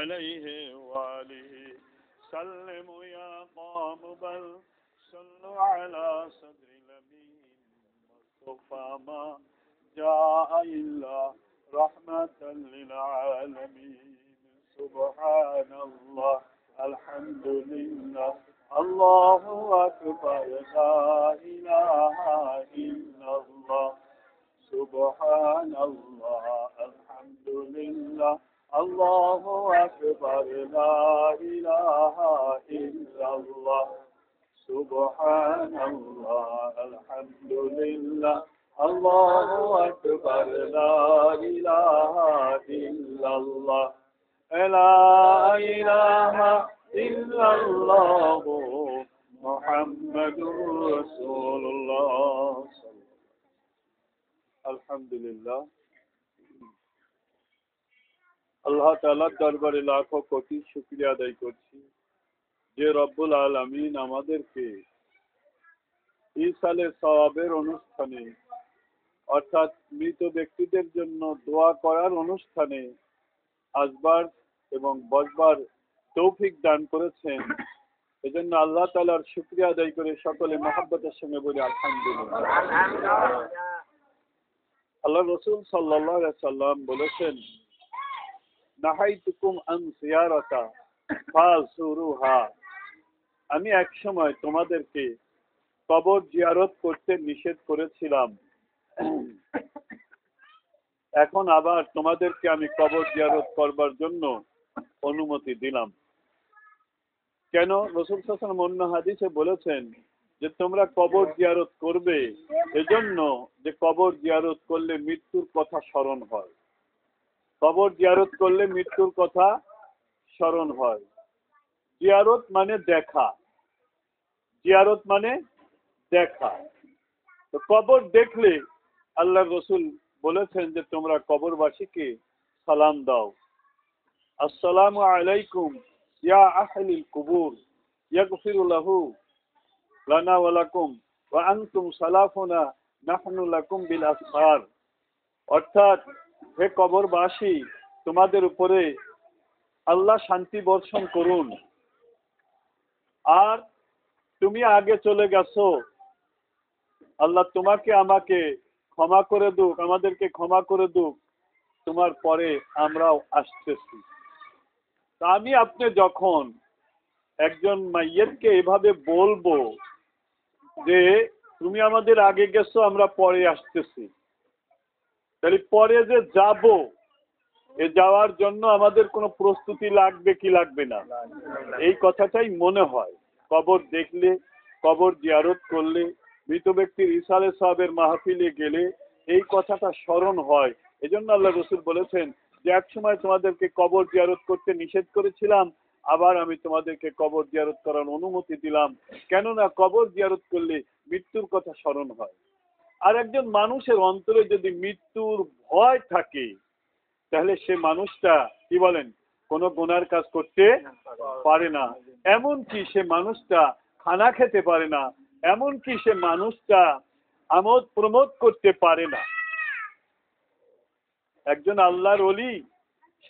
عليه وآله سلموا يا قوم بل صلوا على صدر نبي مصطفى ما جاء إلا رحمة للعالمين سبحان الله الحمد لله الله أكبر لا إله إلا الله سبحان الله الحمد لله الله أكبر لا إله إلا الله سبحان الله الحمد لله الله أكبر لا إله إلا الله لا إله إلا الله محمد رسول الله الحمد لله আল্লাহ তাআলার দরবারে লাখো কোটি শুকরিয়া আদায় করছি যে রব্বুল আলামিন আমাদেরকে ইসালে সওয়াবের অনুষ্ঠানে অর্থাৎ মৃত ব্যক্তিদের জন্য দোয়া করার অনুষ্ঠানে আসবার এবং বসবার তৌফিক দান করেছেন এজন্য আল্লাহ তাআলার শুকরিয়া আদায় করে সকলে মহব্বতের সঙ্গে বলি আলহামদুলিল্লাহ। আল্লাহ রাসূল সাল্লাল্লাহু আলাইহি সাল্লাম বলেছেন নাহাইতুকুম আন জিয়ারাতা ফাজুরুহা আমি এক সময় তোমাদেরকে কবর জিয়ারত করতে নিষেধ করেছিলাম এখন আবার তোমাদেরকে আমি কবর জিয়ারত করবার জন্য অনুমতি দিলাম। কেন? রাসূল সাল্লাল্লাহু আলাইহি ওয়াসাল্লাম অন্য হাদিসে বলেছেন যে তোমরা কবর জিয়ারত করবে এজন্য যে কবর জিয়ারত করলে মৃত্যুর কথা স্মরণ হয়, কবর জিয়ারত করলে মৃত্যুর কথা স্মরণ হয়। জিয়ারত মানে দেখা, জিয়ারত মানে দেখা। তো কবর দেখলে আল্লাহর রাসূল বলেছেন যে তোমরা কবরবাসীকে সালাম দাও, আসসালামু আলাইকুম ইয়া আহলিল কুবুর ইয়াগফিরু লাহু লানা ওয়া লাকুম ওয়া আনতুম সালাফুনা নাহনু লাকুম বিল আসফার। অর্থাৎ হে কবরবাসী তোমাদের উপরে আল্লাহ শান্তি বর্ষণ করুন, আর তুমি আগে চলে গেছো, আল্লাহ তোমাকে আমাকে ক্ষমা করে দুক, আমাদেরকে ক্ষমা করে দুক, তোমার পরে আমরাও আসতেছি। তা আমি আপনি যখন একজন মাইয়েতকে এভাবে বলবো যে তুমি আমাদের আগে গেছো আমরা পরে আসতেছি, তাহলে পরে যে যাব এ যাওয়ার জন্য আমাদের কোনো প্রস্তুতি লাগবে কি লাগবে না, এই কথাটাই মনে হয়। কবর দেখলে, কবর জিয়ারত করলে, মৃত ব্যক্তির ইসালে সাহেবের মাহফিলে গেলে এই কথাটা স্মরণ হয়। এজন্য আল্লাহ রাসূল বলেছেন যে এক সময় তোমাদেরকে কবর জিয়ারত করতে নিষেধ করেছিলাম, আবার আমি তোমাদেরকে কবর জিয়ারত করার অনুমতি দিলাম। কেননা কবর জিয়ারত করলে মৃত্যুর কথা স্মরণ হয়। আর একজন মানুষের অন্তরে যদি মৃত্যুর ভয় থাকে তাহলে সে মানুষটা কি বলেন কোনো গুনার কাজ করতে পারে না, এমনকি সে মানুষটা খানা খেতে পারে না, এমনকি সে মানুষটা আমোদ প্রমোদ করতে পারে না। একজন আল্লাহর ওলি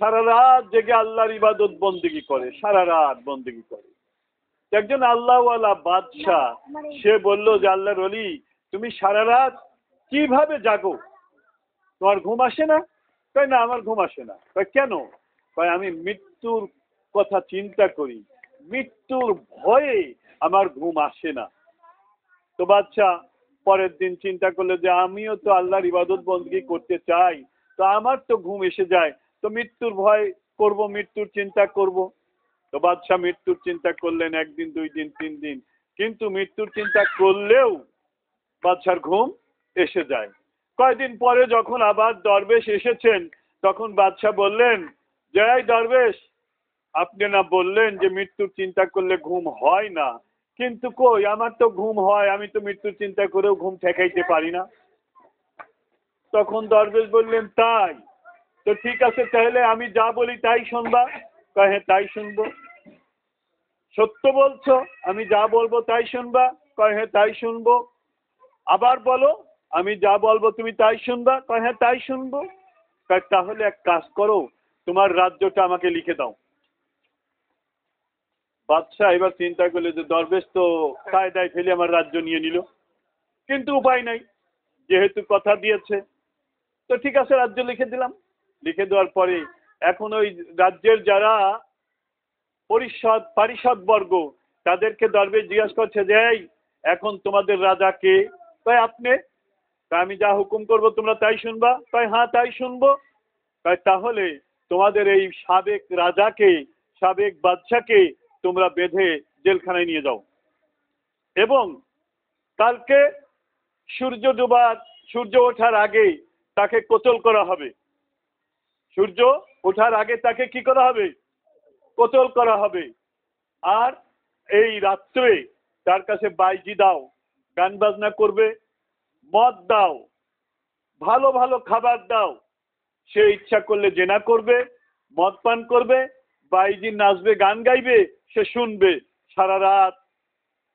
সারা রাত জেগে আল্লাহর ইবাদত বন্দেগী করে, সারা রাত বন্দেগী করে। একজন আল্লাহওয়ালা বাদশাহ সে বলল যে আল্লাহর ওলি তুমি সারা রাত কিভাবে জাগো, তোমার ঘুম আসে না? কয় না আমার ঘুম আসে না। কয় কেন? কয় আমি মৃত্যুর কথা চিন্তা করি, মৃত্যুর ভয়ে আমার ঘুম আসে না। তো বাদশাহ পরের দিন চিন্তা করলো যে আমিও তো আল্লাহর ইবাদত বন্দেগী করতে চাই, তো আমার তো ঘুম এসে যায়, তো মৃত্যুর ভয় করব, মৃত্যুর চিন্তা করব। তো বাদশাহ মৃত্যুর চিন্তা করলেন একদিন, দুই দিন, তিন দিন, কিন্তু মৃত্যুর চিন্তা করলেও বাদশার ঘুম এসে যায়। কয়েকদিন পরে যখন আবার দরবেশ এসেছেন তখন বাদশাহ বললেন যে এই দরবেশ আপনি না বললেন যে মৃত্যুর চিন্তা করলে ঘুম হয় না, কিন্তু কই আমার তো ঘুম হয়, আমি তো মৃত্যুর চিন্তা করেও ঘুম ঠেকাইতে পারি না। তখন দরবেশ বললেন তাই তো ঠিক আছে, তাহলে আমি যা বলি তাই শুনবা? কয় হ্যাঁ তাই শুনবো। সত্য বলছো? আমি যা বলবো তাই শুনবা? কয় হ্যাঁ তাই শুনবো। আবার বলো আমি যা বলবো তুমি তাই শুনবা? কয় হ্যাঁ তাই শুনবো। কয় তাহলে এক কাজ করো, তোমার রাজ্যটা আমাকে লিখে দাও। বাদশাহ এবার চিন্তা করলো যে দরবেশ তো কায়দায় ফেলে আমার রাজ্য নিয়ে নিল, কিন্তু উপায় নাই, যেহেতু কথা দিয়েছে তো ঠিক আছে রাজ্য লিখে দিলাম। লিখে দেওয়ার পরে এখন ওই রাজ্যের যারা পারিষদ বর্গ তাদেরকে দরবেশ জিজ্ঞাসা করছে যে এই এখন তোমাদের রাজা কে? তাই আপনি। আমি যা হুকুম করব তোমরা তাই শুনবা? তাই হ্যাঁ তাই শুনবো। তাই তাহলে তোমাদের এই সাবেক রাজাকে, সাবেক বাদশাকে তোমরা বেঁধে জেলখানায় নিয়ে যাও এবং কালকে সূর্য ওঠার আগে তাকে কোতল করা হবে। সূর্য ওঠার আগে তাকে কি করা হবে? কোতল করা হবে। আর এই রাত্রে তার কাছে বাইজি দাও, গান বাজনা করবে, মদ দাও, ভালো ভালো খাবার দাও, সে ইচ্ছা করলে জেনা করবে, মদ পান করবে, বাইজি নাচবে, গান গাইবে, সে শুনবে সারা রাত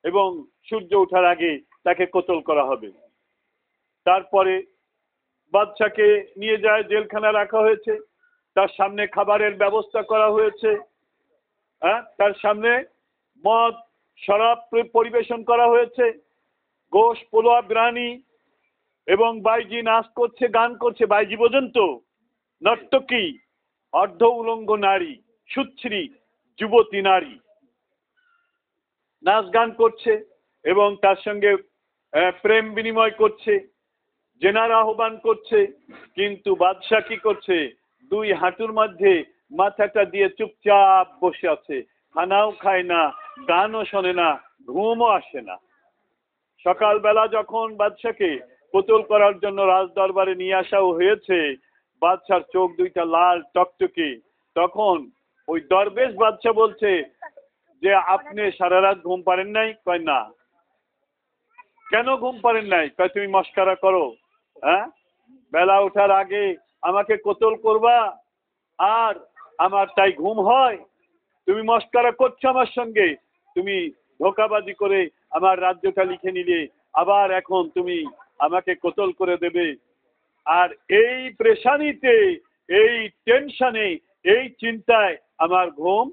এবং সূর্য ওঠার আগে তাকে কোতল করা হবে। তারপরে বাদশাকে নিয়ে যায়, জেলখানা রাখা হয়েছে, তার সামনে খাবারের ব্যবস্থা করা হয়েছে, তার সামনে মদ শরাব পরিবেশন করা হয়েছে, গোশ পোলোয়া বিরানি, এবং বাইজি নাচ করছে, গান করছে। বাইজি বোঝেন তো, নর্তকী, অর্ধ উলঙ্গ নারী, সুশ্রী যুবতী নারী নাচ গান করছে এবং তার সঙ্গে প্রেম বিনিময় করছে, জেনার আহ্বান করছে। কিন্তু বাদশাহ কি করছে? দুই হাঁটুর মধ্যে মাথাটা দিয়ে চুপচাপ বসে আছে, খানাও খায় না, গানও শোনে না, ঘুমও আসে না। সকালবেলা যখন বাদশাকে কোতল করার জন্য রাজ দরবারে নিয়ে আসাও হয়েছে, বাদশার চোখ দুইটা লাল টকটকে। তখন ওই দরবেশ বাদশা বলছে যে আপনি সারা রাত ঘুম পারেন নাই? কয় না। কেন ঘুম পারেন নাই? কয় তুমি মস্কারা করো, বেলা ওঠার আগে আমাকে কোতল করবা আর আমার তাই ঘুম হয়? তুমি মস্কারা করছো আমার সঙ্গে, তুমি ধোঁকাবাজি করে আমার রাজ্যটা লিখে নিলে, আবার এখন তুমি আমাকে কোতল করে দেবে। আর এই প্রেশানিতে, এই টেনশনে, এই চিন্তায় আমার ঘুম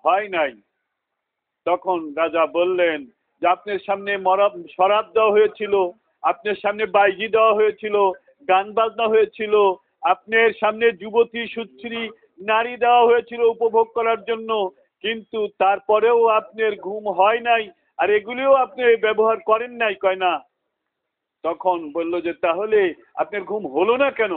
হয় নাই। তখন রাজা বললেন যে আপনার সামনে শরাব দেওয়া হয়েছিল, আপনার সামনে বাইজি দেওয়া হয়েছিল, গান বাজনা হয়েছিল, আপনার সামনে যুবতী সুশ্রী নারী দেওয়া হয়েছিল উপভোগ করার জন্য, কিন্তু তারপরেও আপনার ঘুম হয় নাই, আর এগুলিও আপনি ব্যবহার করেন নাই। কয় না। তখন বলল যে তাহলে আপনার ঘুম হলো না কেন?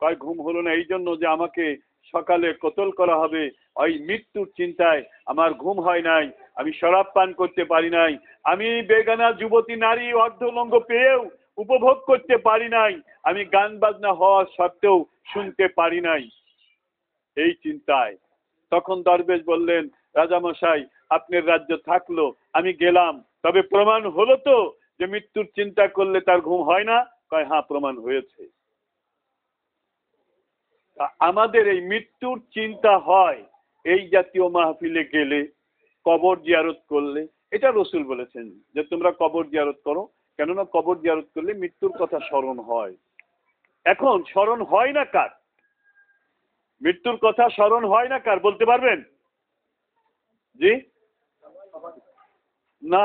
কয় ঘুম হলো না এই জন্য যে আমাকে সকালে কোতল করা হবে, ওই মৃত্যুর চিন্তায় আমার ঘুম হয় নাই, আমি শরাব পান করতে পারি নাই, আমি বেগানা যুবতী নারী অর্ধলঙ্গ পেয়েও উপভোগ করতে পারি নাই, আমি গান বাজনা হওয়া সত্ত্বেও শুনতে পারি নাই, এই চিন্তায়। তখন দরবেশ বললেন রাজামশাই আপনার রাজ্য থাকলো, আমি গেলাম, তবে প্রমাণ হলো তো যে মৃত্যুর চিন্তা করলে তার ঘুম হয় না? কয় হ্যাঁ প্রমাণ হয়েছে। আমাদের এই মৃত্যুর চিন্তা হয় এই জাতীয় মাহফিলে গেলে, কবর জিয়ারত করলে। এটা রসুল বলেছেন যে তোমরা কবর জিয়ারত করো, কেননা কবর জিয়ারত করলে মৃত্যুর কথা স্মরণ হয়। এখন স্মরণ হয় না কার? মৃত্যুর কথা স্মরণ হয় না কার বলতে পারবেন? জি না।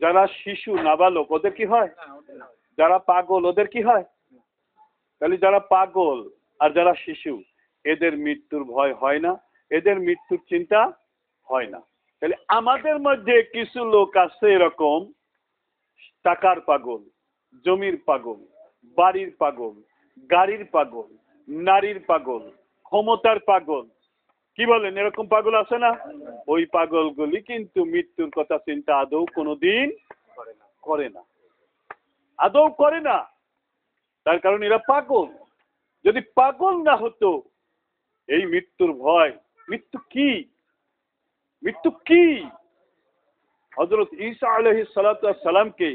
যারা শিশু নাবালক ওদের কি হয়? যারা পাগল ওদের কি হয়? তাহলে যারা পাগল আর যারা শিশু এদের মৃত্যুর ভয় হয় না, এদের মৃত্যুর চিন্তা হয় না। তাহলে আমাদের মধ্যে কিছু লোক আছে এরকম, টাকার পাগল, জমির পাগল, বাড়ির পাগল, গাড়ির পাগল, নারীর পাগল, ক্ষমতার পাগল। কি বলেন, এরকম পাগল আছে না? ওই পাগলগুলি কিন্তু মৃত্যুর কথা চিন্তা আদৌ কোনোদিন করে না, আদৌ করে না। তার কারণ এরা পাগল। যদি পাগল না হতো, এই মৃত্যুর ভয়, মৃত্যু কি, মৃত্যু কি? হযরত ঈসা আলাইহিস সালাতু ওয়াস সালামকে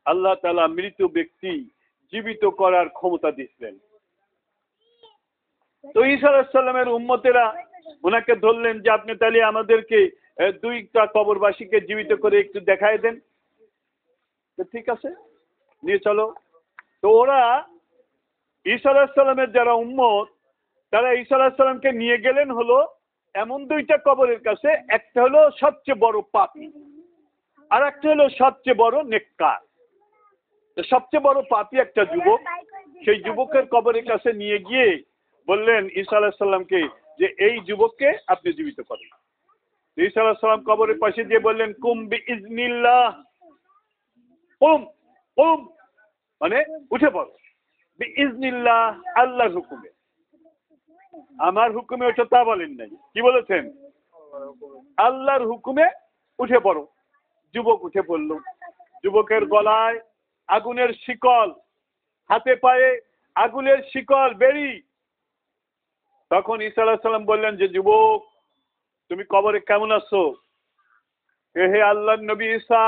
আল্লাহ তাআলা মৃত ব্যক্তি জীবিত করার ক্ষমতা দিয়েছিলেন। তো ঈসা আলাইহিস সালামের উম্মতেরা ওনাকে ধরলেন যে আপনি তাহলে আমাদেরকে দুইটা কবরবাসীকে জীবিত করে একটু দেখায় দেন। তো ঠিক আছে, নিয়ে চলো। তো ওরা ঈসা আলাইহিস সালামের যারা উম্মত তারা ঈসা আলাইহিস সালামকে নিয়ে গেলেন হলো এমন দুইটা কবরের কাছে, একটা হলো সবচেয়ে বড় পাপী আর একটা হলো সবচেয়ে বড় নেককার। তো সবচেয়ে বড় পাপী একটা যুবক, সেই যুবকের কবরের কাছে নিয়ে গিয়ে বললেন ঈসা আলাইহিস সালামকে যে এই যুবককে আপনি জীবিত করেন। ঈসা আলাইহিস সালাম কবরের পাশে দিয়ে বললেন কুম বিইজনিল্লাহ, কুম কুম মানে উঠে পড়ো, বিইজনিল্লাহ আল্লাহর হুকুমে। আমার হুকুমে ওঠো তা বলেন নাই, কি বলেছেন? আল্লাহর হুকুমে উঠে পড়ো। যুবক উঠে পড়ল। যুবকের গলায় আগুনের শিকল, হাতে পায়ে আগুনের শিকল বেরি। তখন ঈসা আলাইহিস সালাম বললেন যে যুবক, তুমি কবরে কেমন আছো? হে আল্লাহর নবী ঈসা,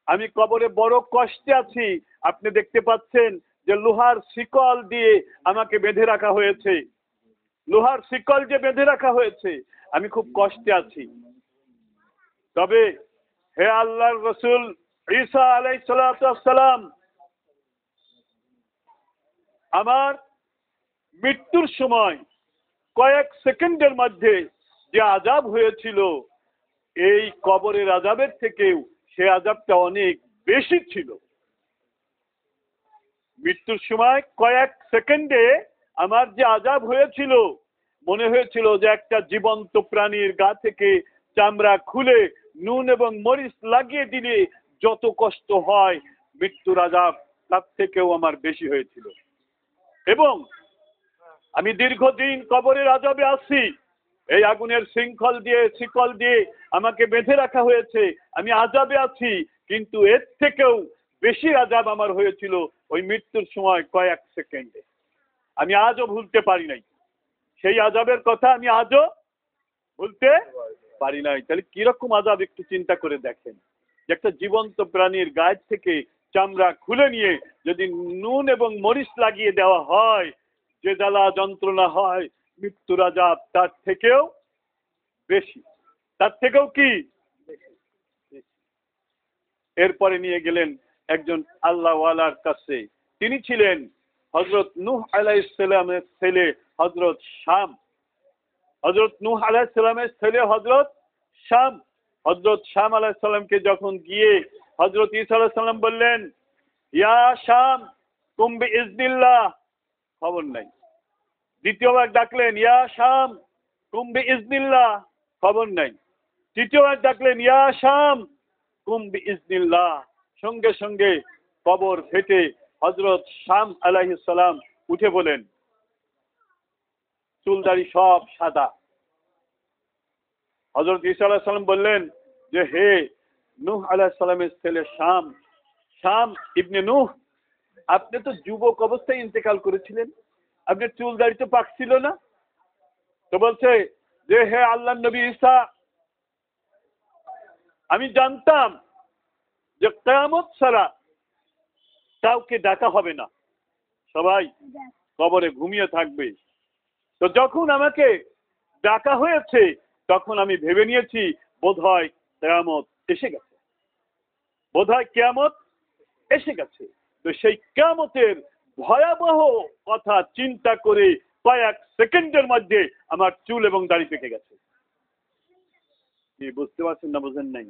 আমি কবরে বড় কষ্টে আছি। আপনি দেখতে পাচ্ছেন যে লোহার শিকল দিয়ে আমাকে বেঁধে রাখা হয়েছে, লোহার শিকল যে বেঁধে রাখা হয়েছে, আমি খুব কষ্টে আছি। তবে হে আল্লাহর রাসূল ঈসা আলাইহিস সালাম, আমার মৃত্যুর সময় কয়েক সেকেন্ডের মধ্যে যে আযাব হয়েছিল, এই কবরের আযাবের থেকেও সে আযাবটা অনেক বেশি ছিল। মৃত্যুর সময় কয়েক সেকেন্ডে আমার যে আযাব হয়েছিল, মনে হয়েছিল যে একটা জীবন্ত প্রাণীর গা থেকে চামড়া খুলে নুন এবং মরিচ লাগিয়ে দিলে যত কষ্ট হয়, মৃত্যুর আযাব তার থেকেও আমার বেশি হয়েছিল। এবং আমি দীর্ঘদিন কবরের আযাবে আছি। এই আগুনের শিকল দিয়ে আমাকে বেঁধে রাখা হয়েছে, আমি আযাবে আছি। কিন্তু এর থেকেও বেশি আযাব আমার হয়েছিল ওই মৃত্যুর সময় কয়েক সেকেন্ডে। আমি আজও ভুলতে পারি নাই সেই আযাবের কথা, আমি আজও ভুলতে পারি নাই। তাহলে কিরকম আযাব একটু চিন্তা করে দেখেন, যে একটা জীবন্ত প্রাণীর গায়ের থেকে চামড়া খুলে নিয়ে যদি নুন এবং মরিচ লাগিয়ে দেওয়া হয়, যে জ্বালা যন্ত্রণা হয়, মৃত্যুর আযাব তার থেকেও বেশি, তার থেকেও কি। এরপরে নিয়ে গেলেন একজন আল্লাহওয়ালার কাছে। তিনি ছিলেন হযরত নূহ আলাইহিস সালামের ছেলে হযরত শাম। হযরত নূহ আলাইহিস সালামের ছেলে হযরত শাম। হযরত শাম আলাইহিস সালামকে যখন গিয়ে হযরত ঈসা আলাইহিস সালাম বললেন ইয়া শাম কুম বিইজনিল্লাহ, খবর নাই। দ্বিতীয়বার ডাকলেন ইয়া শাম কুম বিইজনিল্লাহ, খবর নাই। তৃতীয়বার ডাকলেন ইয়া শাম কুম বিইজনিল্লাহ, সঙ্গে সঙ্গে কবর ফেটে হযরত শাম আলাইহিস সালাম উঠে বলেন, চুলদাড়ি সব সাদা। হযরত ঈসা আলাইহিস সালাম বললেন যে হে নূহ আলাইহিস সালামের ছেলে শাম, শাম ইবনে নূহ, আপনি তো যুবক অবস্থায় ইন্তেকাল করেছিলেন, আপনার চুল দাড়ি তো পাকছিল না। তো বলছে যে হে আল্লাহর নবী ঈসা, আমি জানতাম যে কিয়ামত ছাড়া কাউকে ডাকা হবে না, সবাই কবরে ঘুমিয়ে থাকবে। তো যখন আমাকে ডাকা হয়েছে, তখন আমি ভেবে নিয়েছি বোধহয় কিয়ামত এসে গেছে, বোধহয় কিয়ামত এসে গেছে। তো সেই কিয়ামতের ভয়াবহ কথা চিন্তা করে কয়েক সেকেন্ডের মধ্যে আমার চুল এবং দাড়ি পেকে গেছে। কি বুঝতে পারছেন না বুঝেন নাই?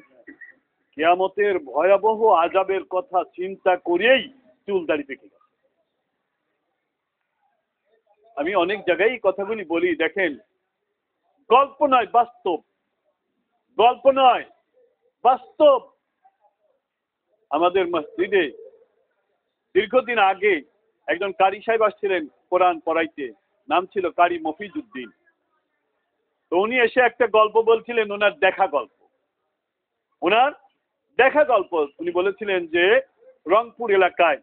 কিয়ামতের ভয়াবহ আযাবের কথা চিন্তা করেই চুল দাড়ি পেকে গেছে। আমি অনেক জায়গায় কথাগুলি বলি, দেখেন গল্প নয় বাস্তব, গল্প নয় বাস্তব। আমাদের মসজিদে দীর্ঘদিন আগে একজন কারি সাহেব আসছিলেন কোরআন পড়াইতে, নাম ছিল কারি মফিজউদ্দিন। তো উনি এসে একটা গল্প বলছিলেন, ওনার দেখা গল্প, ওনার দেখা গল্প। উনি বলেছিলেন যে রংপুর এলাকায়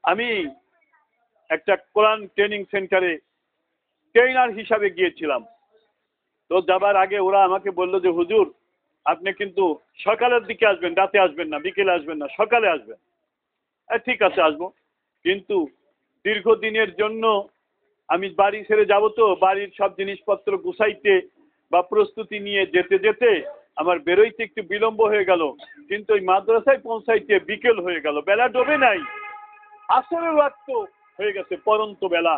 আমি একটা কোরআন ট্রেনিং সেন্টারে ট্রেনার হিসাবে গিয়েছিলাম। তো যাবার আগে ওরা আমাকে বললো যে হুজুর আপনি কিন্তু সকালের দিকে আসবেন, রাতে আসবেন না, বিকেলে আসবেন না, সকালে আসবেন। ঠিক আছে আসবো। কিন্তু দীর্ঘদিনের জন্য আমি বাড়ি ছেড়ে যাব, তো বাড়ির সব জিনিসপত্র গুছাইতে বা প্রস্তুতি নিয়ে যেতে যেতে আমার বেরোইতে একটু বিলম্ব হয়ে গেল। কিন্তু ওই মাদ্রাসায় পৌঁছাইতে বিকেল হয়ে গেল, বেলা ডোবে নাই, আসরের ওয়াক্ত হয়ে গেছে, পরন্ত বেলা।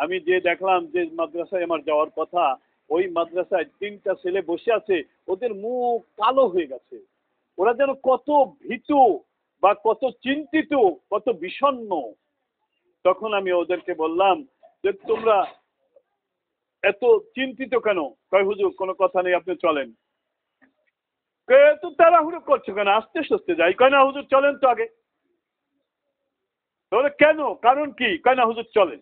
আমি যে দেখলাম যে মাদ্রাসায় আমার যাওয়ার কথা, ওই মাদ্রাসায় 3টা ছেলে বসে আছে, ওদের মুখ কালো হয়ে গেছে। ওরা যেন কত ভীতু বা কত চিন্তিত, কত বিষণ্ণ। তখন আমি ওদেরকে বললাম যে তোমরা এত চিন্তিত কেন? কয় হুজুর কোনো কথা নেই, আপনি চলেন। এত তাড়াহুড়ো করছো কেন? আস্তে সুস্তে যাই। কয় না হুজুর চলেন তো আগে। তাহলে কেন, কারণ কি? কয় না হুজুর চলেন।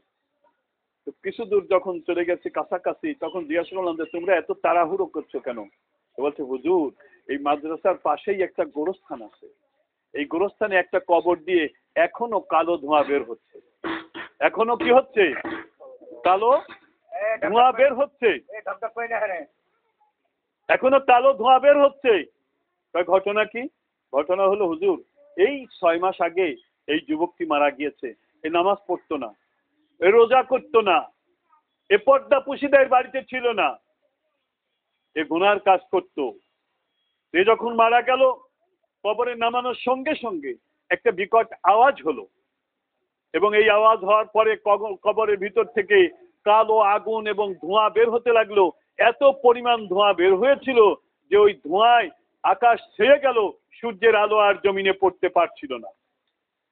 তো কিছু দূর যখন চলে গেছে কাছাকাছি, তখন জিজ্ঞাসা করলাম যে তোমরা এত তাড়াহুড়ো করছো কেন? বলছে হুজুর এই মাদ্রাসার পাশেই একটা গোরস্থান আছে, এই গোরস্থানে একটা কবর দিয়ে এখনো কালো ধোঁয়া বের হচ্ছে। এখনো কি হচ্ছে? কালো ধোঁয়া বের হচ্ছে। এখনো কালো ধোঁয়া বের হচ্ছে। ঘটনা কি? ঘটনা হলো হুজুর এই 6 মাস আগে এই যুবকটি মারা গিয়েছে। এ নামাজ পড়তো না, এ রোজা করতো না, এ পর্দা পুশিদের বাড়িতে ছিল না, এ গুনার কাজ করতো। এ যখন মারা গেল, কবরে নামানোর সঙ্গে সঙ্গে একটা বিকট আওয়াজ হলো, এবং এই আওয়াজ হওয়ার পরে কবরের ভিতর থেকে কালো আগুন এবং ধোঁয়া বের হতে লাগলো। এত পরিমাণ ধোঁয়া বের হয়েছিল যে ওই ধোঁয়ায় আকাশ ছেয়ে গেল, সূর্যের আলো আর জমিনে পড়তে পারছিল না,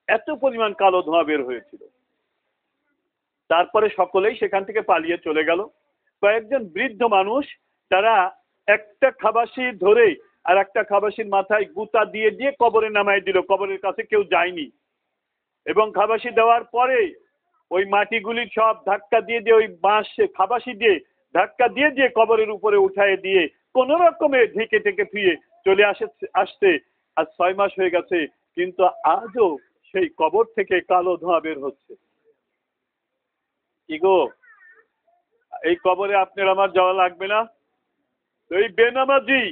এত পরিমাণ কালো ধোঁয়া বের হয়েছিল। তারপরে সকলেই সেখান থেকে পালিয়ে চলে গেল। কয়েকজন বৃদ্ধ মানুষ, তারা একটা খাবাসি ধরে আর একটা খাবাসির মাথায় গুতা দিয়ে দিয়ে কবরে নামাই দিল। কবরের কাছে কেউ যায়নি, এবং খাবাসি দেওয়ার পরে ওই মাটিগুলি সব ধাক্কা দিয়ে দিয়ে ওই বাঁশ খাবাসি দিয়ে ধাক্কা দিয়ে দিয়ে কবরের উপরে উঠায় দিয়ে কোন রকমে ঢেকে ঢেকে ফিরে চলে আসতে আজ 6 মাস হয়ে গেছে, কিন্তু আজও সেই কবর থেকে কালো ধোঁয়া বের হচ্ছে। কি গো, এই কবরে আপনার আমার যাওয়া লাগবে না? এই বেনামাজি,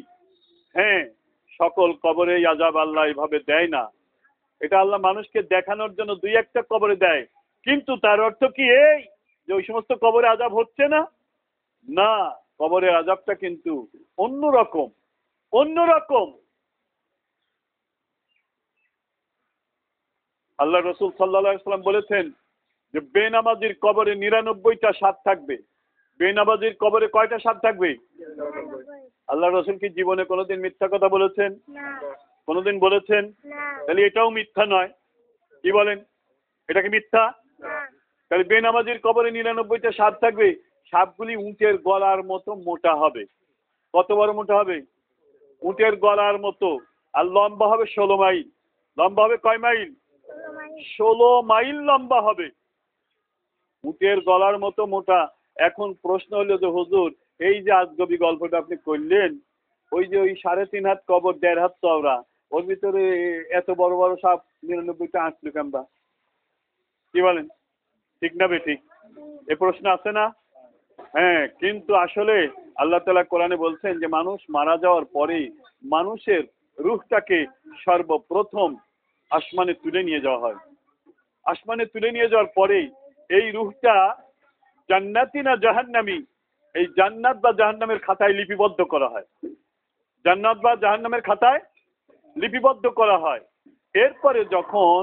হ্যাঁ, সকল কবরে আযাব আল্লাহ এভাবে দেয় না। এটা আল্লাহ মানুষকে দেখানোর জন্য 2-1টা কবরে দেয়, কিন্তু তার অর্থ কি এই যে ওই সমস্ত কবরে আযাব হচ্ছে না? না, কবরের আযাবটা কিন্তু অন্যরকম, অন্যরকম। আল্লাহ রাসূল সাল্লাল্লাহু আলাইহি ওয়াসাল্লাম বলেছেন যে বেনামাজির কবরে 99টা স্বাদ থাকবে। বেনামাজির কবরে কয়টা স্বাদ থাকবে? আল্লাহ রাসূল কি জীবনে কোনোদিন মিথ্যা কথা বলেছেন? কোনোদিন বলেছেন? তাহলে এটাও মিথ্যা নয়। কি বলেন? এটা কি মিথ্যা? তাহলে বেনামাজির কবরে 99টা সাপ থাকবে। সাপগুলি উটের গলার মতো মোটা হবে। কত বড় মোটা হবে? উটের গলার মতো। আর লম্বা হবে 16 মাইল। লম্বা হবে কয় মাইল? 16 মাইল লম্বা হবে। উটের গলার মতো মোটা। এখন প্রশ্ন হলো যে হুজুর এই যে আজগবি গল্পটা আপনি করলেন, ওই যে ওই 3.5 হাত কবর 1.5 হাত চওড়া, ওর ভিতরে এত বড় বড় সাপ 99টা আসলো কেমবা? কি বলেন? ঠিক না বেঠিক? এ প্রশ্ন আছে না? হ্যাঁ, কিন্তু আসলে আল্লাহ তাআলা কোরআনে বলছেন যে মানুষ মারা যাওয়ার পরে মানুষের রূহটাকে সর্বপ্রথম আসমানে তুলে নিয়ে যাওয়া হয়। আসমানে তুলে নিয়ে যাওয়ার পরে এই রূহটা জান্নাতি না জাহান্নামী, এই জান্নাত বা জাহান্নামের খাতায় লিপিবদ্ধ করা হয়। জান্নাত বা জাহান্নামের খাতায় লিপিবদ্ধ করা হয়। এরপরে যখন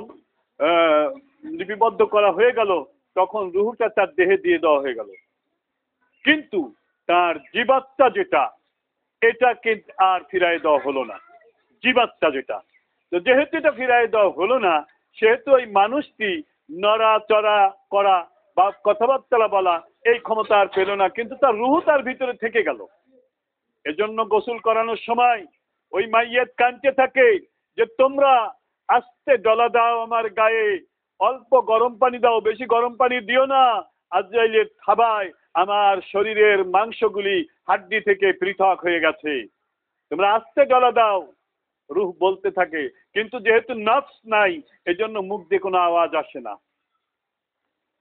লিপিবদ্ধ করা হয়ে গেল, তখন রূহটা তার দেহে দিয়ে দেওয়া হয়ে গেল। কিন্তু তার জীবাত্মা যেটা, এটাকে আর ফিরাই দেওয়া হলো না। জীবাত্মা যেটা, তো যেহেতু এটা ফিরাই দেওয়া হলো না, সেহেতু ওই মানুষটি নড়াচড়া করা বা কথাবার্তা বলা এই ক্ষমতা আর পেল না, কিন্তু তার রূহ তার ভিতরে থেকে গেল। এজন্য গোসল করানোর সময় ওই মাইয়াত কাঁদতে থাকে যে তোমরা আস্তে ডলা দাও আমার গায়ে, অল্প গরম পানি দাও, বেশি গরম পানি দিও না, আজরাইলের থাবায় আমার শরীরের মাংসগুলি হাড্ডি থেকে পৃথক হয়ে গেছে, তোমরা আস্তে ডলা দাও। রূহ বলতে থাকে, কিন্তু যেহেতু নফস নাই এজন্য মুখ দিয়ে কোনো আওয়াজ আসে না।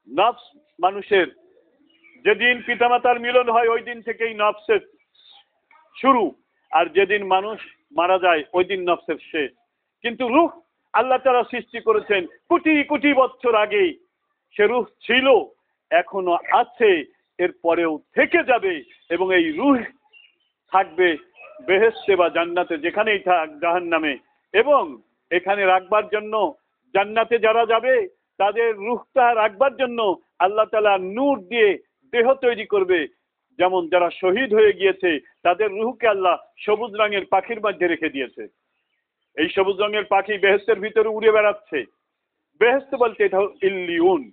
নফস মানুষের যেদিন পিতামাতার মিলন হয় ওই দিন থেকেই নফসের শুরু, আর যেদিন মানুষ মারা যায় ওই দিন নফসের শেষ। কিন্তু রূহ আল্লাহ তাআলা সৃষ্টি করেছেন কোটি কোটি বছর আগে। সে রূহ ছিল, এখনো আছে, এর পরেও থেকে যাবে, এবং এই রূহ থাকবে বেহেশতে বা জান্নাতে, যেখানেই থাক, জাহান্নামে। এবং এখানে রাখবার জন্য জান্নাতে যারা যাবে তাদের রূহটা রাখবার জন্য আল্লাহ তাআলা নূর দিয়ে দেহ তৈরি করবে। যেমন যারা শহীদ হয়ে গিয়েছে তাদের রূহকে আল্লাহ সবুজ রঙের পাখির মধ্যে রেখে দিয়েছে। এই সবুজ রঙের পাখি বেহেশতের ভিতরে উড়ে বেড়াচ্ছে। বেহেশত বলতে এটা হলো ইল্লিউন,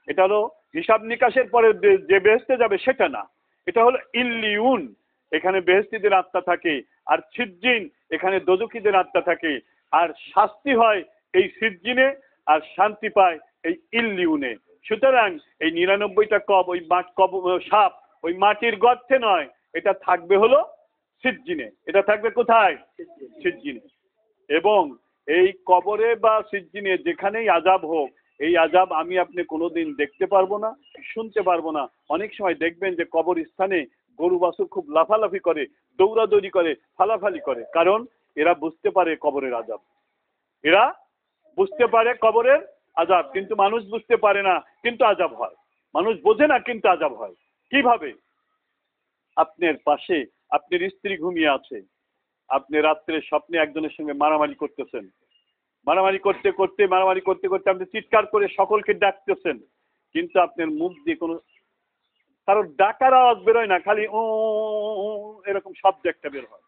এটা হলো হিসাব নিকাশের পরে যে বেহেশতে যাবে সেটা না, এটা হলো ইল্লিউন। এখানে বেহেশতীদের আত্মা থাকে, আর সিজ্জিন এখানে দোজখীদের আত্মা থাকে। আর শাস্তি হয় এই সিজ্জিনে, আর শান্তি পায় এই ইল্লিউনে। সুতরাং এই ৯৯টা কব, ওই সাপ ওই মাটির গর্তে নয়, এটা থাকবে হলো সিজ্জিনে। এটা থাকবে কোথায়? সিজ্জিনে। এবং এই কবরে বা সিজ্জিনে যেখানেই আযাব হোক, এই আযাব আমি আপনি কোনোদিন দেখতে পারবো না, শুনতে পারবো না। অনেক সময় দেখবেন যে কবর স্থানে গরু বাছুর খুব লাফালাফি করে, দৌড়াদৌড়ি করে, ফালাফালি করে, কারণ এরা বুঝতে পারে কবরের আযাব। এরা বুঝতে পারে কবরের আযাব, কিন্তু মানুষ বুঝতে পারে না, কিন্তু আযাব হয়। মানুষ বোঝে না, কিন্তু আযাব হয়। কিভাবে? আপনার পাশে আপনার স্ত্রী ঘুমিয়ে আছে, আপনি রাত্রে স্বপ্নে একজনের সঙ্গে মারামারি করতেছেন, মারামারি করতে করতে আপনি চিৎকার করে সকলকে ডাকতেছেন, কিন্তু আপনার মুখ দিয়ে কোনো কারোর ডাকার আওয়াজ বেরোয় না, খালি ও এরকম শব্দ একটা বের হয়।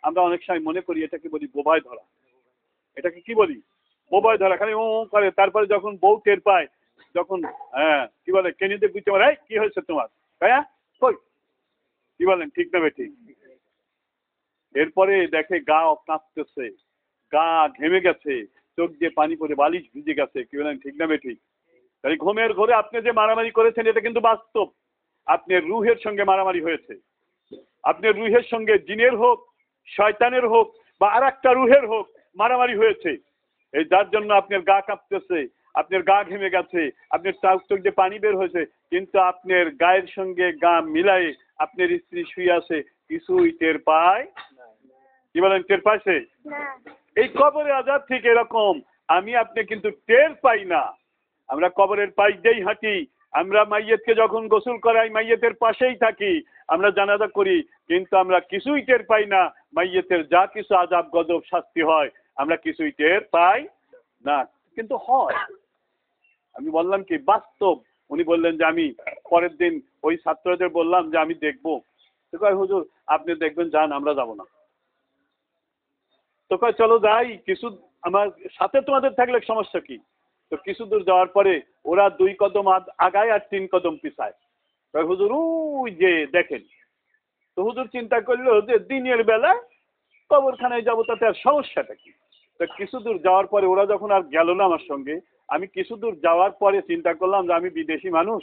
আমরা অনেক সময় মনে করি এটাকে বলি বোবায় ধরা। এটাকে কি বলি? বোবায় ধরা। খালি ও করে। তারপরে যখন বউ টের পায়, যখন কি বলে কেনিতে বুঝতে পারে, কি হয়েছে তোমার, হ্যাঁ কই, কি বলেন, ঠিক না ঠিক? এরপরে দেখে গা কাঁপতেছে, গা ঘেমে গেছে, চোখ দিয়ে পানি পড়ে বালিশ ভিজে গেছে, কি বলেন, ঠিক না ঠিক? তাই ঘুমের ঘরে আপনি যে মারামারি করেছেন এটা কিন্তু বাস্তব। আপনার রুহের সঙ্গে মারামারি হয়েছে। আপনার রুহের সঙ্গে জিনের হোক, শয়তানের হোক, বা আর একটা রুহের হোক, মারামারি হয়েছে। এই যার জন্য আপনার গা কাঁপতেছে, আপনার গা ঘেমে গেছে, আপনার চোখ দিয়ে পানি বের হয়েছে, কিন্তু আপনার গায়ের সঙ্গে গা মিলাই আপনার স্ত্রী শুয়ে আছে, কিছুই টের পায়। কি বলেন, টের পাইছে? এই কবরের আযাব ঠিক এরকম, আমি আপনি কিন্তু টের পাই না। আমরা কবরের পাশ দিয়েই হাঁটি, আমরা মাইয়েতকে যখন গোসল করাই মাইয়েতের পাশেই থাকি, আমরা জানাজা করি, কিন্তু আমরা কিছুই টের পাই না। মাইয়েতের যা কিছু আযাব গজব শাস্তি হয়, আমরা কিছুই টের পাই না, কিন্তু হয়। আমি বললাম কি বাস্তব। উনি বললেন যে আমি পরের দিন ওই ছাত্রদের বললাম যে আমি দেখবো। তো কয় হুজুর আপনি দেখবেন, যান, আমরা যাব না। তো কয় চলো যাই, কিছু আমার সাথে তোমাদের থাকলে সমস্যা কি? তো কিছু দূর যাওয়ার পরে ওরা 2 কদম আগায় আর 3 কদম পিছায়। কয় হুজুর ওই যে দেখেন। তো হুজুর চিন্তা করলো যে দিনের বেলা কবরখানায় যাবো, তাতে আর সমস্যাটা কি? তো কিছু দূর যাওয়ার পরে ওরা যখন আর গেল না আমার সঙ্গে, আমি কিছু দূর যাওয়ার পরে চিন্তা করলাম যে আমি বিদেশি মানুষ,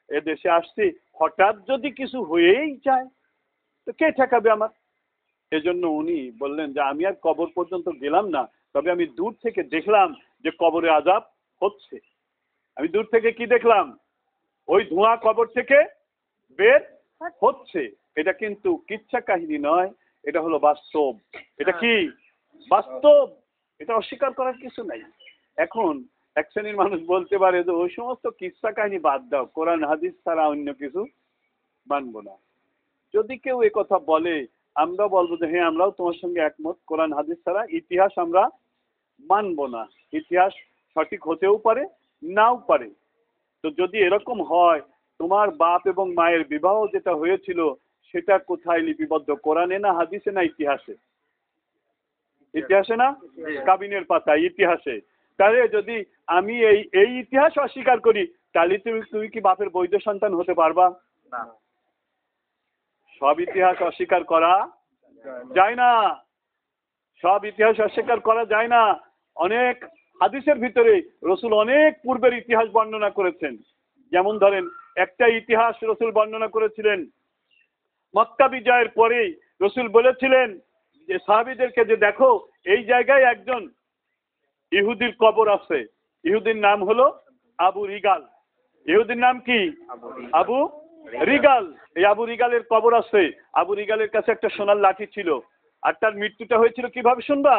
এ দেশে আসছি, হঠাৎ যদি কিছু হয়েই যায় তো কে ঠেকাবে আমার? এজন্য উনি বললেন যে আমি আর কবর পর্যন্ত গেলাম না, তবে আমি দূর থেকে দেখলাম যে কবরে আযাব হচ্ছে। আমি দূর থেকে কি দেখলাম? ওই ধোঁয়া কবর থেকে বের হচ্ছে। এটা কিন্তু কিচ্ছা কাহিনী নয়, এটা হলো বাস্তব। এটা কি বাস্তব? এটা অস্বীকার করার কিছু নাই। এখন এক শ্রেণীর মানুষ বলতে পারে যে ওই সমস্ত কিচ্ছা কাহিনী বাদ দাও, কোরআন হাদিস ছাড়া অন্য কিছু মানবো না। যদি কেউ এ কথা বলে, আমরা বলবো যে হ্যাঁ, আমরাও তোমার সঙ্গে একমত, কোরআন হাদিস ছাড়া ইতিহাস আমরা মানবো না। ইতিহাস সঠিক হতেও পারে, নাও পারে। তো যদি এরকম হয়, তোমার বাপ এবং মায়ের বিবাহ যেটা হয়েছিল সেটা কোথায় লিপিবদ্ধ? কোরআনে না হাদিসে না ইতিহাসে? ইতিহাসে না? কাবিনের পাতায়, ইতিহাসে। তাহলে যদি আমি এই ইতিহাস অস্বীকার করি, তাহলে তুমি কি বাপের বৈধ সন্তান হতে পারবা? না। সব ইতিহাস অস্বীকার করা যায় না, সব ইতিহাস অস্বীকার করা যায় না। অনেক হাদিসের ভিতরে রসুল অনেক পূর্বের ইতিহাস বর্ণনা করেছেন। যেমন ধরেন, একটা ইতিহাস রসুল বর্ণনা করেছিলেন, মক্কা বিজয়ের পরেই রসুল বলেছিলেন যে সাহাবীদেরকে যে দেখো এই জায়গায় একজন ইহুদির কবর আছে। ইহুদির নাম হলো আবু রিগাল। ইহুদির নাম কি? আবু রিগাল। এই আবু রিগালের কবর আছে। আবু রিগালের কাছে একটা সোনার লাঠি ছিল। আর তার মৃত্যুটা হয়েছিল কিভাবে শুনবা?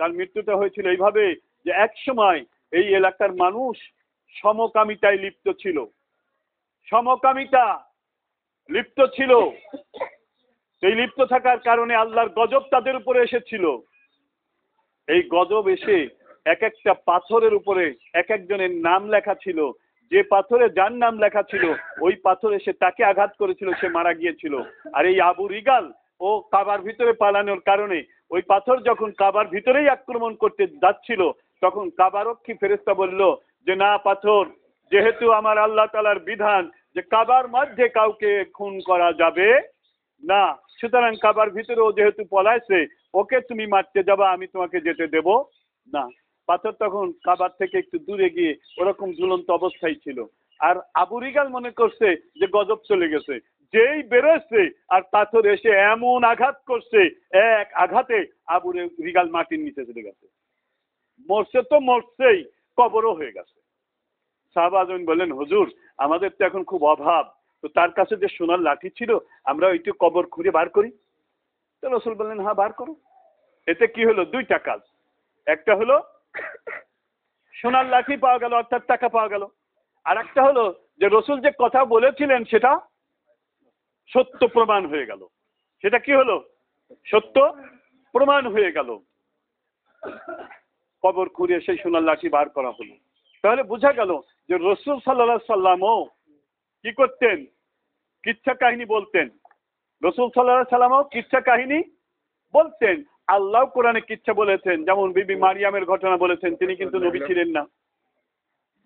তার মৃত্যুটা হয়েছিল এইভাবে যে এক সময় এই এলাকার মানুষ সমকামিতায় লিপ্ত ছিল। সমকামিতা লিপ্ত ছিল। এই লিপ্ত থাকার কারণে আল্লাহর গজব তাদের উপরে এসেছিল। এই গজব এসে এক একটা পাথরের উপরে এক একজনের নাম লেখা ছিল। যে পাথরে যার নাম লেখা ছিল ওই পাথরে সে তাকে আঘাত করেছিল, সে মারা গিয়েছিল। আর এই আবু রিগাল ও কাবার ভিতরে পালানোর কারণে ওই পাথর যখন কাবার ভিতরেই আক্রমণ করতে যাচ্ছিল, তখন কাবারক্ষী ফেরেশতা বলল যে না পাথর, যেহেতু আমার আল্লাহ তাআলার বিধান যে কাবার মধ্যে কাউকে খুন করা যাবে না, সুতরাং কাবার ভিতরেও যেহেতু পলাইছে, ওকে তুমি মারতে যাবা, আমি তোমাকে যেতে দেব না। পাথর তখন কাবার থেকে একটু দূরে গিয়ে ওরকম ঝুলন্ত অবস্থায় ছিল। আর আবু রিগাল মনে করছে যে গজব চলে গেছে। যেই বেরোচ্ছে আর পাথর এসে এমন আঘাত করছে, এক আঘাতে আবু রিগাল মাটির নিচে চলে গেছে। মরছে তো মরছেই, কবরও হয়ে গেছে। সাহাবাজন বললেন হুজুর, আমাদের তো এখন খুব অভাব, তো তার কাছে যে সোনার লাঠি ছিল আমরা ওইটু কবর খুঁড়ে বার করি। তো রসুল বললেন হ্যাঁ বার করো। এতে কি হলো? দুইটা কাজ। একটা হলো সোনার লাঠি পাওয়া গেল, অর্থাৎ টাকা পাওয়া গেল। আর একটা হলো যে রসুল যে কথা বলেছিলেন সেটা সত্য প্রমাণ হয়ে গেল। সেটা কি হলো? সত্য প্রমাণ হয়ে গেল। কবর খুঁড়ে সেই সোনার লাঠি বার করা হলো। তাহলে বোঝা গেল যে রসুল সাল্লাল্লাহু আলাইহি সাল্লামও কি করতেন? কিচ্ছা কাহিনী বলতেন। রসুল সাল্লাল্লাহু আলাইহি সাল্লামও কিচ্ছা কাহিনী বলতেন। আল্লাহ কোরআনে কিচ্ছা বলেছেন, যেমন বিবি মারিয়ামের ঘটনা বলেছেন, তিনি কিন্তু নবী ছিলেন না।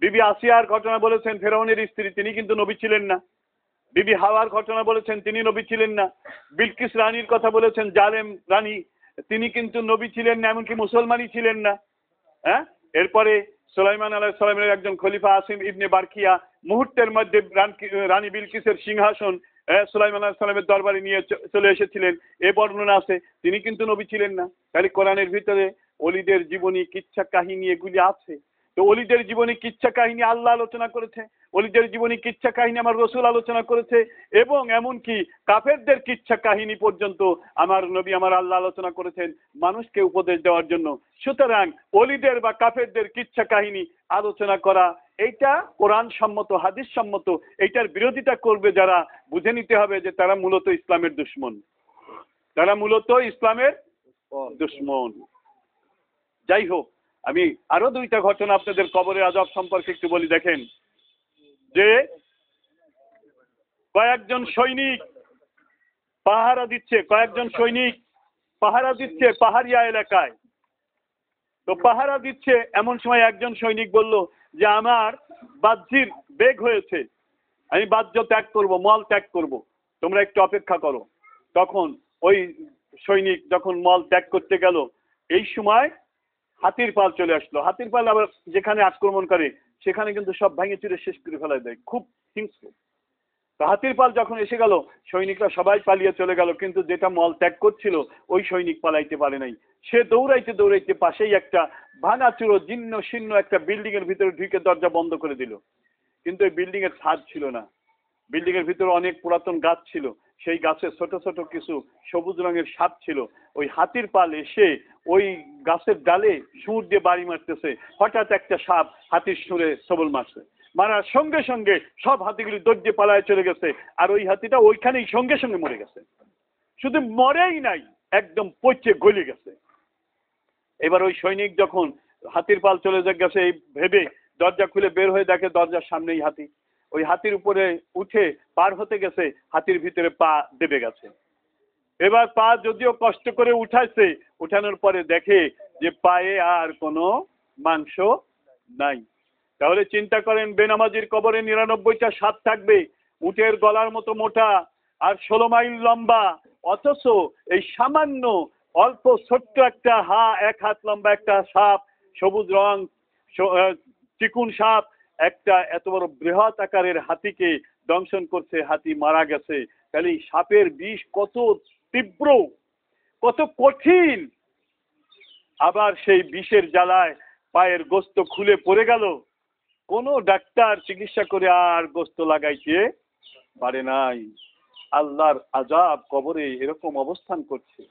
বিবি আসিয়ার ঘটনা বলেছেন, ফেরাউনের স্ত্রী, তিনি কিন্তু নবী ছিলেন না। বিবি হাওয়ার ঘটনা বলেছেন, তিনি নবী ছিলেন না। বিলকিস রানীর কথা বলেছেন, জালেম রানী, তিনি কিন্তু নবী ছিলেন না, এমনকি মুসলমানই ছিলেন না। হ্যাঁ, এরপরে সুলাইমান আলাইহিস সালামের একজন খলিফা আসিম ইবনে বারকিয়া মুহূর্তের মধ্যে রানী বিলকিসের সিংহাসন সুলাইমান আলাইহিস সালামের দরবারে নিয়ে চলে এসেছিলেন, এ বর্ণনা আছে। তিনি কিন্তু নবী ছিলেন না। তাহলে কোরআনের ভিতরে অলিদের জীবনী, কিচ্ছা কাহিনী এগুলি আছে। তো অলিদের জীবনী, কিচ্ছা কাহিনী আল্লাহ আলোচনা করেছে, অলিদের জীবনী, কিচ্ছা কাহিনী আমার রসুল আলোচনা করেছে, এবং এমনকি কাফেরদের কিচ্ছা কাহিনী পর্যন্ত আমার নবী, আমার আল্লাহ আলোচনা করেছেন মানুষকে উপদেশ দেওয়ার জন্য। সুতরাং অলিদের বা কাফেরদের কিচ্ছা কাহিনী আলোচনা করা এইটা কোরআন সম্মত, হাদিস সম্মত। এইটার বিরোধিতা করবে যারা, বুঝে নিতে হবে যে তারা মূলত ইসলামের দুশমন, তারা মূলত ইসলামের দুশমন। যাই হোক, আমি আরো দুইটা ঘটনা আপনাদের কবরের আযাব সম্পর্কে একটু বলি। দেখেন যে কয়েকজন সৈনিক পাহারা দিচ্ছে, পাহাড়িয়া এলাকায়। তো পাহারা দিচ্ছে, এমন সময় একজন সৈনিক বলল যে আমার বাহ্যির বেগ হয়েছে, আমি বাহ্য ত্যাগ করব, মল ত্যাগ করব, তোমরা একটু অপেক্ষা করো। তখন ওই সৈনিক যখন মল ত্যাগ করতে গেল, এই সময় হাতির পাল চলে আসলো। হাতির পাল আবার যেখানে আক্রমণ করে সেখানে কিন্তু সব ভেঙে চুরে শেষ করে ফেলা দেয়, খুব হিংস্র। তো হাতির পাল যখন এসে গেল, সৈনিকরা সবাই পালিয়ে চলে গেল, কিন্তু যেটা মল ত্যাগ করছিল ওই সৈনিক পালাইতে পারে নাই। সে দৌড়াইতে দৌড়াইতে পাশেই একটা ভাঙাচুরো জীর্ণ শীর্ণ একটা বিল্ডিং এর ভিতরে ঢুকে দরজা বন্ধ করে দিল। কিন্তু ওই বিল্ডিং এর ছাদ ছিল না, বিল্ডিং এর ভিতরে অনেক পুরাতন গাছ ছিল, সেই গাছে ছোট ছোট কিছু সবুজ রঙের সাপ ছিল। ওই হাতির পাল এসে ওই গাছের ডালে সুর দিয়ে বাড়ি মারতেছে, হঠাৎ একটা সাপ হাতির সুরে সবল মারছে, মারার সঙ্গে সঙ্গে সব হাতিগুলি দৌড়ে পালায় চলে গেছে। আর ওই হাতিটা ওইখানেই সঙ্গে সঙ্গে মরে গেছে। শুধু মরেই নাই, একদম পচে গলে গেছে। এবার ওই সৈনিক যখন হাতির পাল চলে গেছে এই ভেবে দরজা খুলে বের হয়ে দেখে দরজার সামনেই হাতি। ওই হাতির উপরে উঠে পার হতে গেছে, হাতির ভিতরে পা দেবে গেছে। এবার পা যদিও কষ্ট করে উঠাইছে, উঠানোর পরে দেখে যে পায়ে আর কোনো মাংস নাই। তাহলে চিন্তা করেন, বেনামাজির কবরে ৯৯টা সাপ থাকবে, উটের গলার মতো মোটা আর ১৬ মাইল লম্বা, অথচ এই সামান্য অল্প ছোট্ট একটা এক হাত লম্বা একটা সাপ, সবুজ রং, চিকুন সাপ, একটা এত বড় বৃহৎ আকারের হাতিকে দংশন করছে, হাতি মারা গেছে। তাহলে এই সাপের বিষ কত তীব্র, কত কঠিন। আবার সেই বিষের জ্বালায় পায়ের গোস্ত খুলে পড়ে গেল, কোনো ডাক্তার চিকিৎসা করে আর গোস্ত লাগাইতে পারে নাই। আল্লাহর আযাব কবরে এরকম অবস্থান করছে।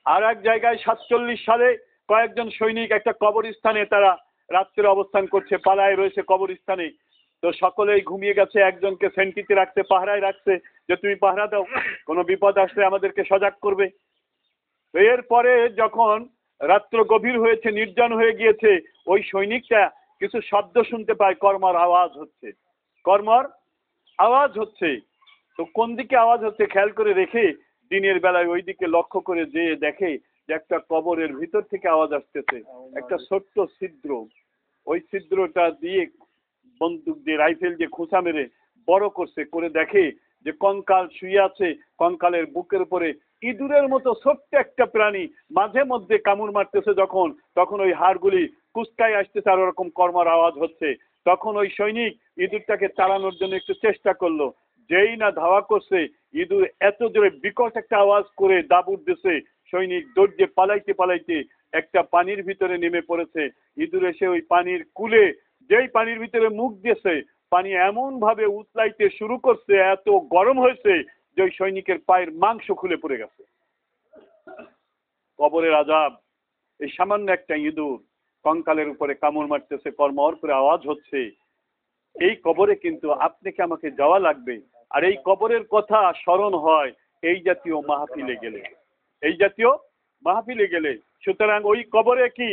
আর এক জায়গায় ৪৭ সালে কয়েকজন সৈনিক একটা কবরস্থানে তারা রাত্রে অবস্থান করছে, পালায় রয়েছে কবরস্থানে। তো সকলেই ঘুমিয়ে গেছে, একজনকে সেন্টিতে রাখছে, পাহারায় রাখছে, যে তুমি পাহারা দাও, কোনো বিপদ আসলে আমাদেরকে সজাগ করবে। এরপরে যখন রাত্র গভীর হয়েছে, নির্জন হয়ে গিয়েছে, ওই সৈনিকটা কিছু শব্দ শুনতে পায়, কর্মর আওয়াজ হচ্ছে, কর্মর আওয়াজ হচ্ছে। তো কোন দিকে আওয়াজ হচ্ছে খেয়াল করে রেখে দিনের বেলায় ওই দিকে লক্ষ্য করে যেয়ে দেখে যে একটা কবরের ভিতর থেকে আওয়াজ আসতেছে, একটা ছোট্ট ছিদ্র, ওই ছিদ্রটা দিয়ে বন্দুক দিয়ে রাইফেল দিয়ে খোঁচা মেরে বড় করছে, করে দেখে যে কঙ্কাল শুয়ে আছে, কঙ্কালের বুকের উপরে ইঁদুরের মতো ছোট্ট একটা প্রাণী মাঝে মধ্যে কামড় মারতেছে, যখন তখন ওই হাড়গুলি কুচকায় আসতেছে আর ওরকম কর্মর আওয়াজ হচ্ছে। তখন ওই সৈনিক ইঁদুরটাকে তাড়ানোর জন্য একটু চেষ্টা করলো, যেই না ধাওয়া করছে, ইঁদুর এত জোরে বিকট একটা আওয়াজ করে দাবুর দিছে, সৈনিক দৌড়ে পালাইতে পালাইতে একটা পানির ভিতরে নেমে পড়েছে। ইঁদুর এসে ওই পানির কুলে যেই পানির ভিতরে মুখ দিয়েছে, পানি এমন ভাবে উতলাইতে শুরু করছে, এত গরম হয়েছে যে ওই সৈনিকের পায়ের মাংস খুলে পড়ে গেছে। কবরের আযাব, এই সামান্য একটা ইঁদুর কঙ্কালের উপরে কামড় মারতেছে, কর্মর করে আওয়াজ হচ্ছে। এই কবরে কিন্তু আপনাকে আমাকে যাওয়া লাগবে, আর এই কবরের কথা স্মরণ হয় এই জাতীয় মাহফিলে গেলে, এই জাতীয় মাহফিলে গেলে। সুতরাং ওই কবরে কি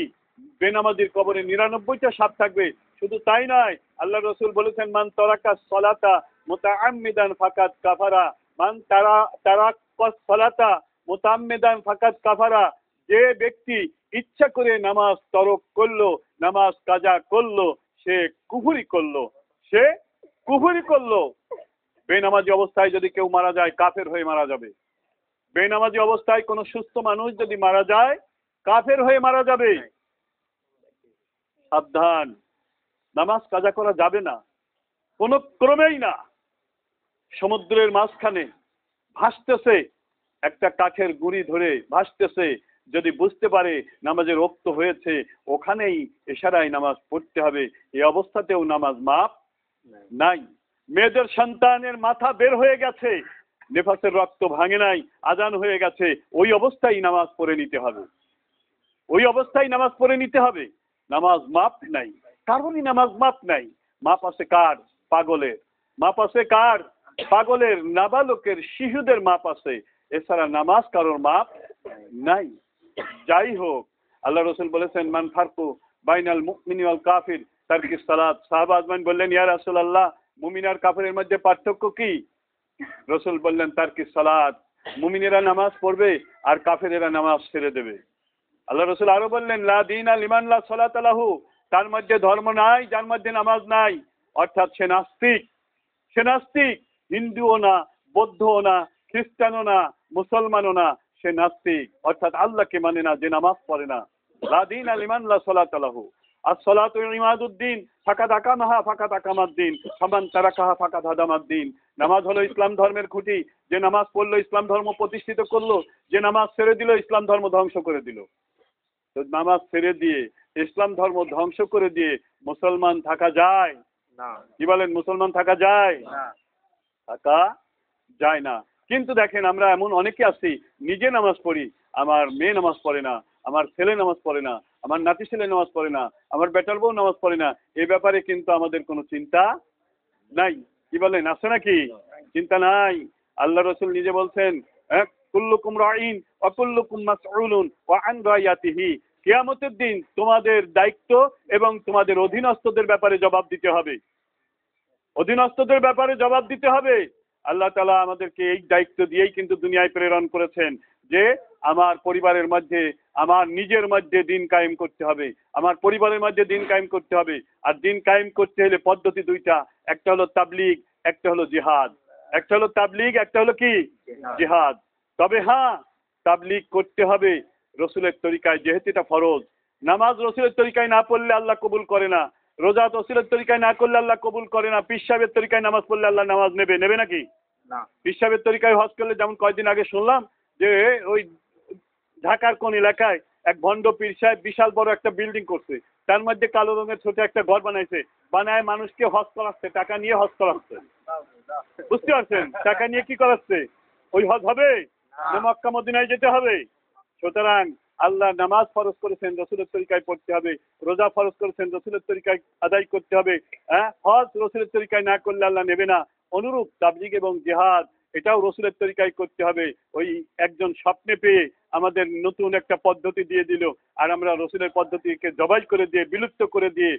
বেনামাজির কবরে ৯৯টা সাপ থাকবে। শুধু তাই নয়, আল্লাহ রসুল বলেছেন, মান তারাকা সলাতা মুতাআম্মিদান ফাকাত কাফারা, মান তারাকা সলাতা মুতাআম্মিদান ফাকাত কাফারা। যে ব্যক্তি ইচ্ছা করে নামাজ তরক করলো, নামাজ কাজা করলো, সে কুফরি করলো, সে কুফরি করলো। বেনামাজি অবস্থায় যদি কেউ মারা যায়, কাফের হয়ে মারা যাবে। বেনামাজি অবস্থায় কোনো সুস্থ মানুষ যদি মারা যায়, কাফের হয়ে মারা যাবে। সাবধান, নামাজ কাজা করা যাবে না, কোনো ক্রমেই না। সমুদ্রের মাঝখানে ভাসতেছে, একটা কাঠের গুঁড়ি ধরে ভাসতেছে, যদি বুঝতে পারে নামাজের রক্ত হয়েছে, ওখানেই ইশারায় নামাজ পড়তে হবে। এই অবস্থাতেও নামাজ মাপ নাই। মেয়েদের সন্তানের মাথা বের হয়ে গেছে, নেফাসের রক্ত ভাঙে নাই, আজান হয়ে গেছে, ওই অবস্থায় নামাজ পড়ে নিতে হবে, ওই অবস্থায় নামাজ পড়ে নিতে হবে। নামাজ মাপ নাই, কারণই নামাজ মাপ নাই। মাপ আছে কার? পাগলের। মাপ আছে কার? পাগলের, নাবালকের, শিশুদের মাপ আছে। এছাড়া নামাজ কারোর মাপ নাই। যাই হোক, আল্লাহ রসুল বলেছেন, মান ফারকু বাইনাল মুমিনি ওয়াল কাফির তারকিস সালাত। সাহাবা আজমান বললেন, ইয়া রাসূলুল্লাহ, মুমিন আর কাফিরের মধ্যে পার্থক্য কি? রসুল বললেন, তারকিস সালাত, মুমিনেরা নামাজ পড়বে আর কাফিরেরা নামাজ ছেড়ে দেবে। আল্লাহ রসুল আরো বললেন, লা দীনা লিমান লা সালাতা লাহু, তার মধ্যে ধর্ম নাই যার মধ্যে নামাজ নাই। অর্থাৎ সে নাস্তিক, সে নাস্তিক। হিন্দুও না, বৌদ্ধও না, খ্রিস্টানও না, মুসলমানও না, সে নাস্তিক। অর্থাৎ আল্লাহকে মানে না, যে নামাজ পড়ে না। লা দীনা লিমান লা সালাতা লাহু, as-salatu ইমাদুদ্দিন ফাকাদ আকামাহা ফাকাদ আকামাদ্দিন ফামান তারাকাহা ফাকাদ হাদামাদ্দিন। নামাজ হলো ইসলাম ধর্মের খুঁটি। যে নামাজ পড়লো ইসলাম ধর্ম প্রতিষ্ঠিত করলো, যে নামাজ ছেড়ে দিল ইসলাম ধর্ম ধ্বংস করে দিল। তো নামাজ ছেড়ে দিয়ে ইসলাম ধর্ম ধ্বংস করে দিয়ে মুসলমান থাকা যায় না? কি বলেন, মুসলমান থাকা যায় না? থাকা যায় না। কিন্তু দেখেন, আমরা এমন অনেকে আছি, নিজে নামাজ পড়ি, আমার মেয়ে নামাজ পড়ে না, আমার ছেলে নামাজ পড়ে না, আমার নাতি ছেলে নামাজ পড়ে না, আমার বেটার বউ নামাজ পড়ে না। এই ব্যাপারে কিন্তু আমাদের কোনো চিন্তা নাই। কি বলেন, আছে নাকি? চিন্তা নাই। আল্লাহ রসুল নিজে বলছেন, কুল্লুকুম রাইন ওয়া কুল্লুকুম মাসউলুন ওয়া আন রায়াতিহি। কিয়ামতের দিন তোমাদের দায়িত্ব এবং তোমাদের অধীনস্থদের ব্যাপারে জবাব দিতে হবে, অধীনস্থদের ব্যাপারে জবাব দিতে হবে। আল্লাহ তাআলা আমাদেরকে এই দায়িত্ব দিয়েই কিন্তু দুনিয়ায় প্রেরণ করেছেন, যে আমার পরিবারের মধ্যে, আমার নিজের মধ্যে দিন কায়েম করতে হবে, আমার পরিবারের মধ্যে দিন কায়েম করতে হবে। আর দিন কায়েম করতে হলে পদ্ধতি দুইটা, একটা হলো তাবলীগ, একটা হলো জিহাদ। একটা হলো তাবলীগ, একটা হলো কি? জিহাদ। তবে হ্যাঁ, তাবলীগ করতে হবে রসুলের তরিকায়, যেহেতু এটা ফরজ। নামাজ রসুলের তরিকায় না পড়লে আল্লাহ কবুল করে না, রোজা রসুলের তরিকায় না করলে আল্লাহ কবুল করে না, পীর সাহেবের তরিকায় নামাজ পড়লে আল্লাহ নামাজ নেবে নাকি? না। পীর সাহেবের তরিকায় হজ করলে, যেমন কয়েকদিন আগে শুনলাম যে ওই ঢাকার কোন এলাকায় এক ভণ্ড পীর সাহেব বিশাল বড় একটা বিল্ডিং করছে, তার মধ্যে কালো রঙের ছোট একটা ঘর বানাইছে, বানায় মানুষকে হজ করাচ্ছে, টাকা নিয়ে হজ করাচ্ছে। বুঝতে পারছেন? টাকা নিয়ে কি করাচ্ছে? ওই হজ হবে না মক্কা মদিনায় যেতে হবে? সুতরাং আল্লাহ নামাজ ফরজ করেছেন, রসুলের তরিকায় পড়তে হবে। রোজা ফরজ করেছেন, রসুলের তরিকায় আদায় করতে হবে। হজ রসুলের তরিকায় না করলে আল্লাহ নেবে না। অনুরূপ তাবলীগ এবং জিহাদ, এটাও রসুলের তরিকায় করতে হবে। ওই একজন স্বপ্নে পেয়ে আমাদের নতুন একটা পদ্ধতি দিয়ে দিল, আর আমরা রসুলের পদ্ধতিকে জবাই করে দিয়ে বিলুপ্ত করে দিয়ে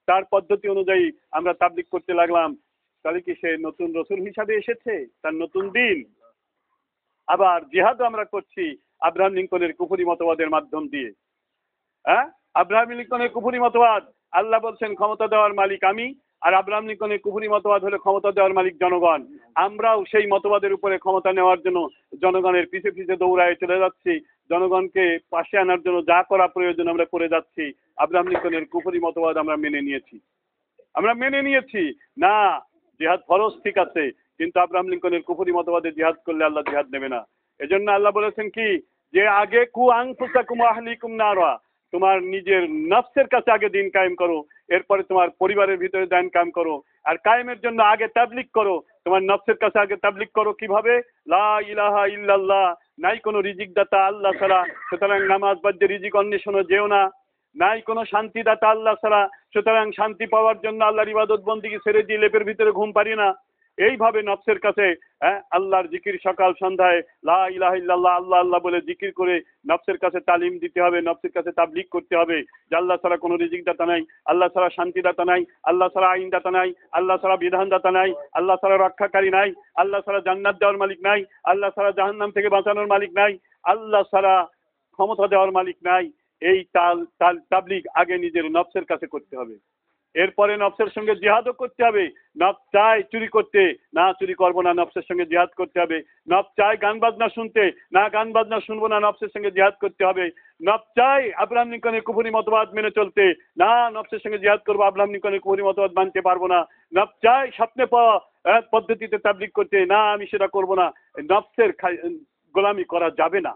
তার পদ্ধতি অনুযায়ী আমরা তাবলিগ করতে লাগলাম, তাহলে কি সে নতুন রসুল হিসাবে এসেছে? তার নতুন দিন? আবার জিহাদও আমরা করছি আব্রাহাম লিঙ্কনের কুফরি মতবাদের মাধ্যম দিয়ে। হ্যাঁ, আব্রাহাম লিঙ্কনের কুফরি মতবাদ, আল্লাহ বলছেন ক্ষমতা দেওয়ার মালিক আমি, আর আব্রাহাম লিঙ্কনের কুফরি মতবাদ হলো ক্ষমতা দেওয়ার মালিক জনগণ। আমরাও সেই মতবাদের উপরে ক্ষমতা নেওয়ার জন্য জনগণের পিছে পিছে দৌড়ায় চলে যাচ্ছি, জনগণকে পাশে আনার জন্য যা করা প্রয়োজন আমরা করে যাচ্ছি। আব্রাহাম লিঙ্কনের কুফরি মতবাদ আমরা মেনে নিয়েছি না। জিহাদ ফরজ ঠিক আছে, কিন্তু আব্রাহাম লিঙ্কনের কুফরি মতবাদে জিহাদ করলে আল্লাহ জিহাদ নেবে না। এজন্য আল্লাহ বলেছেন কি, যে আগে আনফুসাকুম ওয়া আহলিকুম নারা, তোমার নিজের নফসের কাছে আগে দিন কায়েম করো, এরপরে তোমার পরিবারের ভিতরে দিন কায়েম করো। আর কায়েমের জন্য আগে তাবলিগ করো, তোমার নফসের কাছে আগে তাবলিগ করো। কিভাবে? লা ইলাহা ইল্লাল্লাহ, নাই কোনো রিজিক দাতা আল্লাহ ছাড়া, সুতরাং নামাজ বাদ দিয়ে রিজিক অন্বেষণে যেও না। নাই কোনো শান্তিদাতা আল্লাহ ছাড়া, সুতরাং শান্তি পাওয়ার জন্য আল্লাহর ইবাদত বন্দেগী ছেড়ে দিয়ে লেপের ভিতরে ঘুম পারি না। এইভাবে নফসের কাছে আল্লাহর জিকির সকাল সন্ধ্যায় লা ইলাহা ইল্লাল্লাহ আল্লাহ আল্লাহ বলে জিকির করে নফসের কাছে তালিম দিতে হবে, নফসের কাছে তাবলিগ করতে হবে যে আল্লাহ ছাড়া কোনো রিজিক দাতা নাই, আল্লাহ ছাড়া শান্তিদাতা নাই, আল্লাহ ছাড়া আইন দাতা নাই, আল্লাহ ছাড়া বিধান দাতা নাই, আল্লাহ ছাড়া রক্ষাকারী নাই, আল্লাহ ছাড়া জান্নাত দেওয়ার মালিক নাই, আল্লাহ ছাড়া জাহান্নাম থেকে বাঁচানোর মালিক নাই, আল্লাহ ছাড়া ক্ষমতা দেওয়ার মালিক নাই। এই তাবলিগ আগে নিজের নফসের কাছে করতে হবে, এরপরে নফসের সঙ্গে জিহাদও করতে হবে। নফস চায় চুরি করতে, না চুরি করবো না, নফসের সঙ্গে জিহাদ করতে হবে। নফস চায় গান বাজনা শুনতে, না গান বাজনা শুনবো না, নফসের সঙ্গে জিহাদ করতে হবে। নফস চায় আব্রাহাম লিঙ্কনের কুফরি মতবাদ মেনে চলতে, না নফসের সঙ্গে জিহাদ করবো, আব্রাহাম লিঙ্কনের কুফরি মতবাদ মানতে পারবো না। নফস চায় স্বপ্নে পাওয়া পদ্ধতিতে তাবলিগ করতে, না আমি সেটা করবো না। নফসের গোলামি করা যাবে না,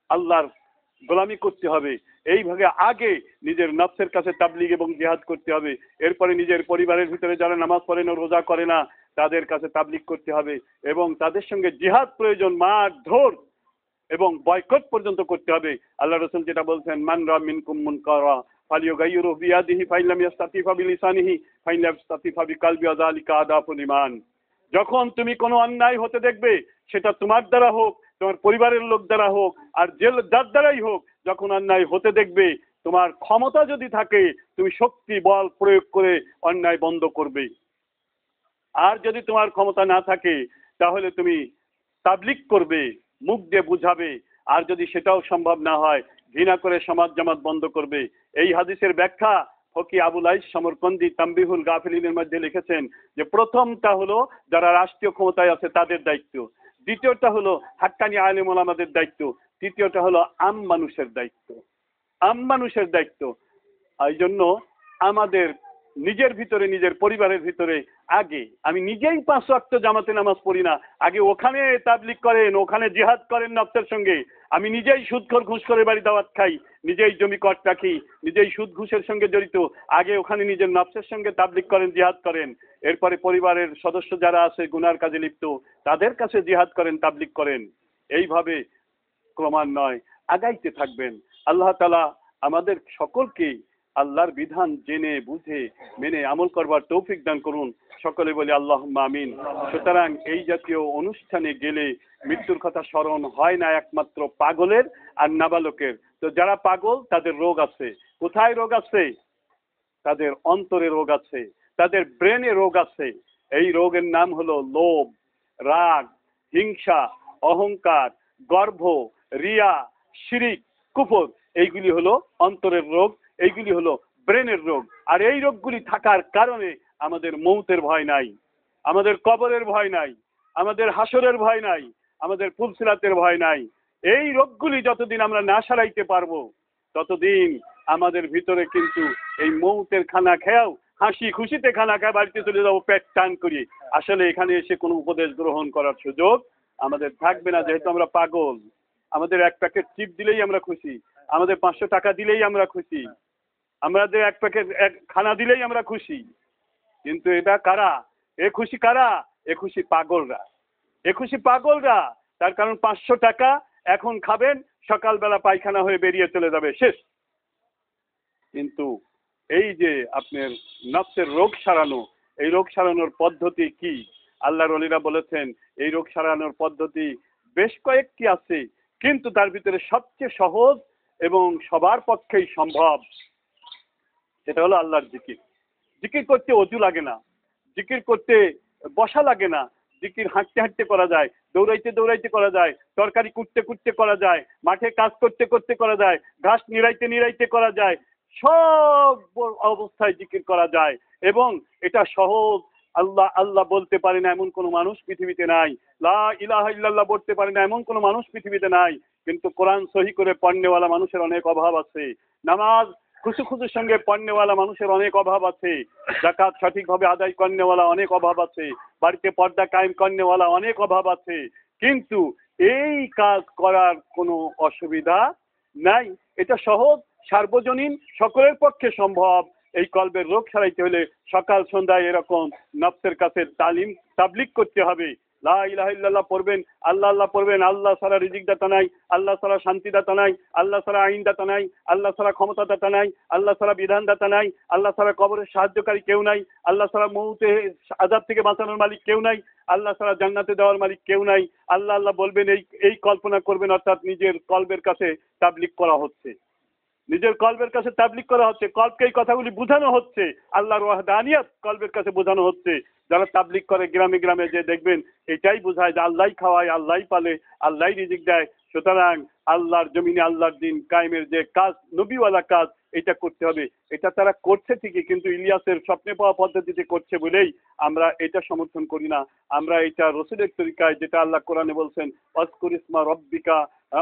আল্লাহর গোলামি করতে হবে। এইভাবে আগে নিজের নফসের কাছে তাবলিগ এবং জিহাদ করতে হবে, এরপরে নিজের পরিবারের ভিতরে যারা নামাজ পড়ে না, রোজা করে না, তাদের কাছে তাবলিগ করতে হবে এবং তাদের সঙ্গে জিহাদ প্রয়োজন, মারধর এবং বয়কট পর্যন্ত করতে হবে। আল্লাহ রাসূল যেটা বলছেন, মান রা মিনকুম মুনকারা ফালিয়ুগাইয়িরহু বিয়াদিহি ফাইন লাম ইস্তাতি ফাবিলিসানিহি ফাইন লাম ইস্তাতি ফাবিকালবি ওয়া যালিকা আদাফুল ঈমান। যখন তুমি কোনো অন্যায় হতে দেখবে, সেটা তোমার দ্বারা হোক, তোমার পরিবারের লোক দ্বারা হোক, আর যার দ্বারাই হোক, যখন অন্যায় হতে দেখবে, তোমার ক্ষমতা যদি থাকে তুমি শক্তি বল প্রয়োগ করে অন্যায় বন্ধ করবে। আর যদি তোমার ক্ষমতা না থাকে তাহলে তুমি তাবলিগ করবে, মুখ দিয়ে বুঝাবে। আর যদি সেটাও সম্ভব না হয়, ঘৃণা করে সমাজ জামাত বন্ধ করবে। এই হাদিসের ব্যাখ্যা ফকি আবুল আইস সমরকন্দি তাম্বিহুল গাফিলিনের মধ্যে লিখেছেন যে প্রথমটা হলো যারা রাষ্ট্রীয় ক্ষমতায় আছে তাদের দায়িত্ব, দ্বিতীয়টা হলো হাক্কানি আলেম ওলামাদের দায়িত্ব, তৃতীয়টা হলো আম মানুষের দায়িত্ব। এই জন্য আমাদের নিজের ভিতরে, নিজের পরিবারের ভিতরে আগে, আমি নিজেই 5 ওয়াক্ত জামাতে নামাজ পড়ি না, আগে ওখানে তাবলিগ করেন, ওখানে জিহাদ করেন নফসের সঙ্গে। আমি নিজেই সুদখোর ঘুষখোরের বাড়ি দাওয়াত খাই, নিজেই জমি কট রাখি, নিজেই সুদ ঘুষের সঙ্গে জড়িত, আগে ওখানে নিজের নফসের সঙ্গে তাবলিগ করেন, জিহাদ করেন। এরপরে পরিবারের সদস্য যারা আছে গুনার কাজে লিপ্ত, তাদের কাছে জিহাদ করেন, তাবলিগ করেন। এইভাবে ক্রমান্বয়ে আগাইতে থাকবেন। আল্লাহ তাআলা আমাদের সকলকে আল্লাহর বিধান জেনে বুঝে মেনে আমল করবার তৌফিক দান করুন। সকলে বলি আল্লাহুম্মা আমিন। সুতরাং এই জাতীয় অনুষ্ঠানে গেলে মৃত্যুর কথা স্মরণ হয় না একমাত্র পাগলের আর নাবালকের। তো যারা পাগল তাদের রোগ আছে। কোথায় রোগ আছে? তাদের অন্তরে রোগ আছে, তাদের ব্রেনে রোগ আছে। এই রোগের নাম হলো লোভ, রাগ, হিংসা, অহংকার, গর্ব, রিয়া, শিরিক, কুফর। এইগুলি হলো অন্তরের রোগ, এইগুলি হলো ব্রেনের রোগ। আর এই রোগগুলি থাকার কারণে আমাদের মৌতের ভয় নাই, আমাদের কবরের ভয় নাই, আমাদের হাসরের ভয় নাই, আমাদের ফুলসিরাতের ভয় নাই। এই রোগগুলি যতদিন আমরা না সারাইতে পারবো, ততদিন আমাদের ভিতরে কিন্তু এই মৌতের খানা খেয়াও হাসি খুশিতে খানা খায় বাড়িতে চলে যাবো পেট টান করিয়ে, আসলে এখানে এসে কোনো উপদেশ গ্রহণ করার সুযোগ আমাদের থাকবে না। যেহেতু আমরা পাগল, আমাদের এক প্যাকেট চিপ দিলেই আমরা খুশি, আমাদের 500 টাকা দিলেই আমরা খুশি, আমাদের এক প্যাকেট খানা দিলেই আমরা খুশি। কিন্তু এটা কারা? এ খুশি কারা? এ খুশি পাগলরা, এ খুশি পাগলরা। তার কারণ 500 টাকা এখন খাবেন, সকালবেলা পায়খানা হয়ে বেরিয়ে চলে যাবে, শেষ। কিন্তু এই যে আপনার নফসের রোগ সারানো, এই রোগ সারানোর পদ্ধতি কি? আল্লাহর ওলিরা বলেছেন এই রোগ সারানোর পদ্ধতি বেশ কয়েকটি আছে, কিন্তু তার ভিতরে সবচেয়ে সহজ এবং সবার পক্ষেই সম্ভব সেটা হলো আল্লাহর জিকির। জিকির করতে অজু লাগে না, জিকির করতে বসা লাগে না, জিকির হাঁটতে হাঁটতে করা যায়, দৌড়াইতে দৌড়াইতে করা যায়, তরকারি কুটতে কুটতে করা যায়, মাঠে কাজ করতে করতে করা যায়, ঘাস নিড়াইতে নিড়াইতে করা যায়, সব অবস্থায় জিকির করা যায়। এবং এটা সহজ। আল্লাহ আল্লাহ বলতে পারে না এমন কোনো মানুষ পৃথিবীতে নাই, লা ইলাহা ইল্লাল্লাহ বলতে পারে না এমন কোনো মানুষ পৃথিবীতে নাই। কিন্তু কোরআন সহি করে পড়নেওয়ালা মানুষের অনেক অভাব আছে, নামাজ খুশুর সঙ্গে পড়নেওয়ালা মানুষের অনেক অভাব আছে, যাকাত সঠিকভাবে আদায় করনেওয়ালা অনেক অভাব আছে, বাড়িতে পর্দা কায়েম করনেওয়ালা অনেক অভাব আছে। কিন্তু এই কাজ করার কোনো অসুবিধা নাই, এটা সহজ, সার্বজনীন, সকলের পক্ষে সম্ভব। এই কলবের রোগ সারাইতে হলে সকাল সন্ধ্যায় এরকম নফসের কাছে তাবলিগ করতে হবে। লা ইলাহা ইল্লাল্লাহ পড়বেন, আল্লাহ আল্লাহ পড়বেন। আল্লাহ ছাড়া রিজিক দাতা নাই, আল্লাহ ছাড়া শান্তি দাতা নাই, আল্লাহ ছাড়া আইন দাতা নাই, আল্লাহ ছাড়া ক্ষমতা দাতা নাই, আল্লাহ ছাড়া বিধান দাতা নাই, আল্লাহ ছাড়া কবরের সাহায্যকারী কেউ নাই, আল্লাহ ছাড়া মৌতে আযাব থেকে বাঁচানোর মালিক কেউ নাই, আল্লাহ ছাড়া জান্নাতে দেওয়ার মালিক কেউ নাই। আল্লাহ আল্লাহ বলবেন, এই কল্পনা করবেন, অর্থাৎ নিজের কলবের কাছে তাবলিগ করা হচ্ছে, নিজের কলবের কাছে তাবলিগ করা হচ্ছে, কলবকে এই কথাগুলি বোঝানো হচ্ছে, আল্লাহর ওয়াহদানিয়ত কলবের কাছে বোঝানো হচ্ছে। যারা তাবলিগ করে গ্রামে গ্রামে যে দেখবেন এটাই বোঝায় যে আল্লাহই খাওয়ায়, আল্লাহই পালে, আল্লাহই রিজিক দেয়। সুতরাং আল্লাহর জমিনে আল্লাহর দিন কায়েমের যে কাজ, নবীওয়ালা কাজ, এটা করতে হবে। এটা তারা করছে ঠিকই, কিন্তু ইলিয়াসের স্বপ্নে পাওয়া পদ্ধতিতে করছে বলেই আমরা এটা সমর্থন করি না। আমরা এটা রসুলের তরিকায়, যেটা আল্লাহ কোরআনে বলছেন, ওয়াজকুর ইসমা রব্বিকা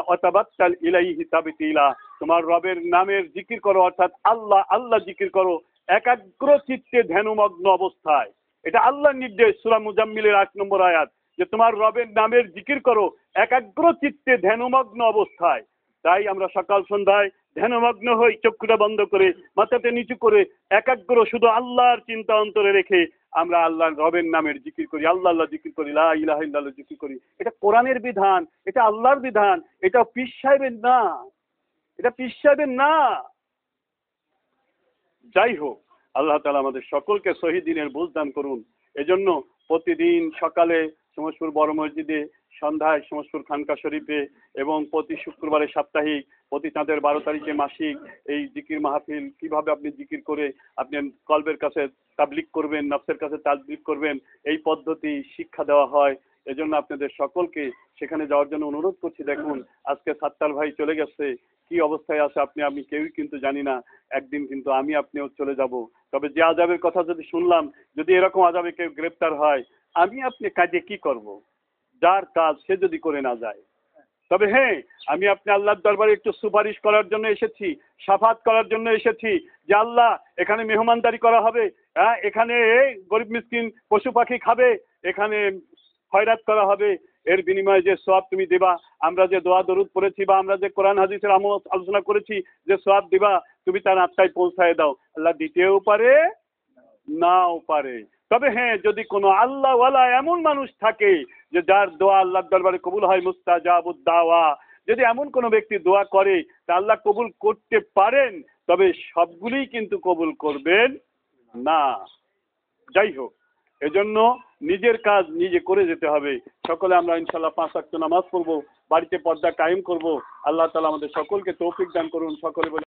ওয়াতাবাত্তাল ইলাইহি তাবতিলা, তোমার রবের নামের জিকির করো, অর্থাৎ আল্লাহ আল্লাহ জিকির করো একাগ্র চিত্তে ধ্যানমগ্ন অবস্থায়। এটা আল্লাহর নির্দেশ, সূরা মুজাম্মিলের 8 নম্বর আয়াত, যে তোমার রবের নামের জিকির করো একাগ্র চিত্তে ধ্যানমগ্ন অবস্থায়। তাই আমরা সকাল সন্ধ্যায় ধ্যানমগ্ন হই, চক্ষুটা বন্ধ করে, মাথাতে নিচু করে, একাগ্র শুধু আল্লাহর চিন্তা অন্তরে রেখে আমরা আল্লাহর রবের নামের জিকির করি, আল্লাহ আল্লাহ জিকির করি, লা ইলাহা ইল্লাল্লাহ জিকির করি। এটা কোরআনের বিধান, এটা আল্লাহর বিধান, এটা পীর সাহেবের না, এটা পীর সাহেবের না। যাই হোক, আল্লাহ তাআলা আমাদের সকলকে সহি দ্বীনের বুঝ দান করুন। এজন্য প্রতিদিন সকালে সমসপুর বড় মসজিদে, সন্ধ্যায় সমসপুর খানকা শরীফে, এবং প্রতি শুক্রবারে সাপ্তাহিক, প্রতি চাঁদের 12 তারিখে মাসিক এই জিকির মাহফিল, কিভাবে আপনি জিকির করে আপনি কলবের কাছে তাবলিগ করবেন, নফসের কাছে তাবলিগ করবেন, এই পদ্ধতি শিক্ষা দেওয়া হয়। এজন্য আপনাদের সকলকে সেখানে যাওয়ার জন্য অনুরোধ করছি। দেখুন আজকে সাত্তার ভাই চলে গেছে, কি অবস্থায় আছে আপনি কেউই কিন্তু জানি না। একদিন কিন্তু আপনিও চলে যাব। তবে যে আযাবের কথা যদি শুনলাম, যদি এরকম আযাবে কেউ গ্রেপ্তার হয়, আপনি কাজে কি করব? যার কাজ সে যদি করে না যায়। তবে হ্যাঁ, আমি আল্লাহর দরবারে একটু সুপারিশ করার জন্য এসেছি, সাফাত করার জন্য এসেছি, যে আল্লাহ এখানে মেহমানদারি করা হবে, হ্যাঁ, এখানে গরিব মিসকিন পশু পাখি খাবে, এখানে খয়রাত করা হবে, এর বিনিময়ে যে সওয়াব তুমি দিবা, আমরা যে দোয়া দরুদ পড়েছি বা আমরা যে কোরআন হাদিসের আলোচনা করেছি, যে সওয়াব দিবা তুমি তার আত্মায় পৌঁছায় দাও। আল্লাহ দিতেও পারে, নাও পারে। তবে হ্যাঁ, যদি কোনো আল্লাহওয়ালা এমন মানুষ থাকে যে যার দোয়া আল্লাহর দরবারে কবুল হয়, মুস্তাজাবুদ দাওয়া, যদি এমন কোনো ব্যক্তি দোয়া করে তা আল্লাহ কবুল করতে পারেন, তবে সবগুলিই কিন্তু কবুল করবেন না। যাই হোক, এজন্য নিজের কাজ নিজে করে যেতে হবে। সকলে আমরা ইনশাআল্লাহ 5 ওয়াক্ত নামাজ পড়বো, বাড়িতে পর্দা কায়েম করব। আল্লাহ তাআলা আমাদের সকলকে তৌফিক দান করুন। সকলে বলি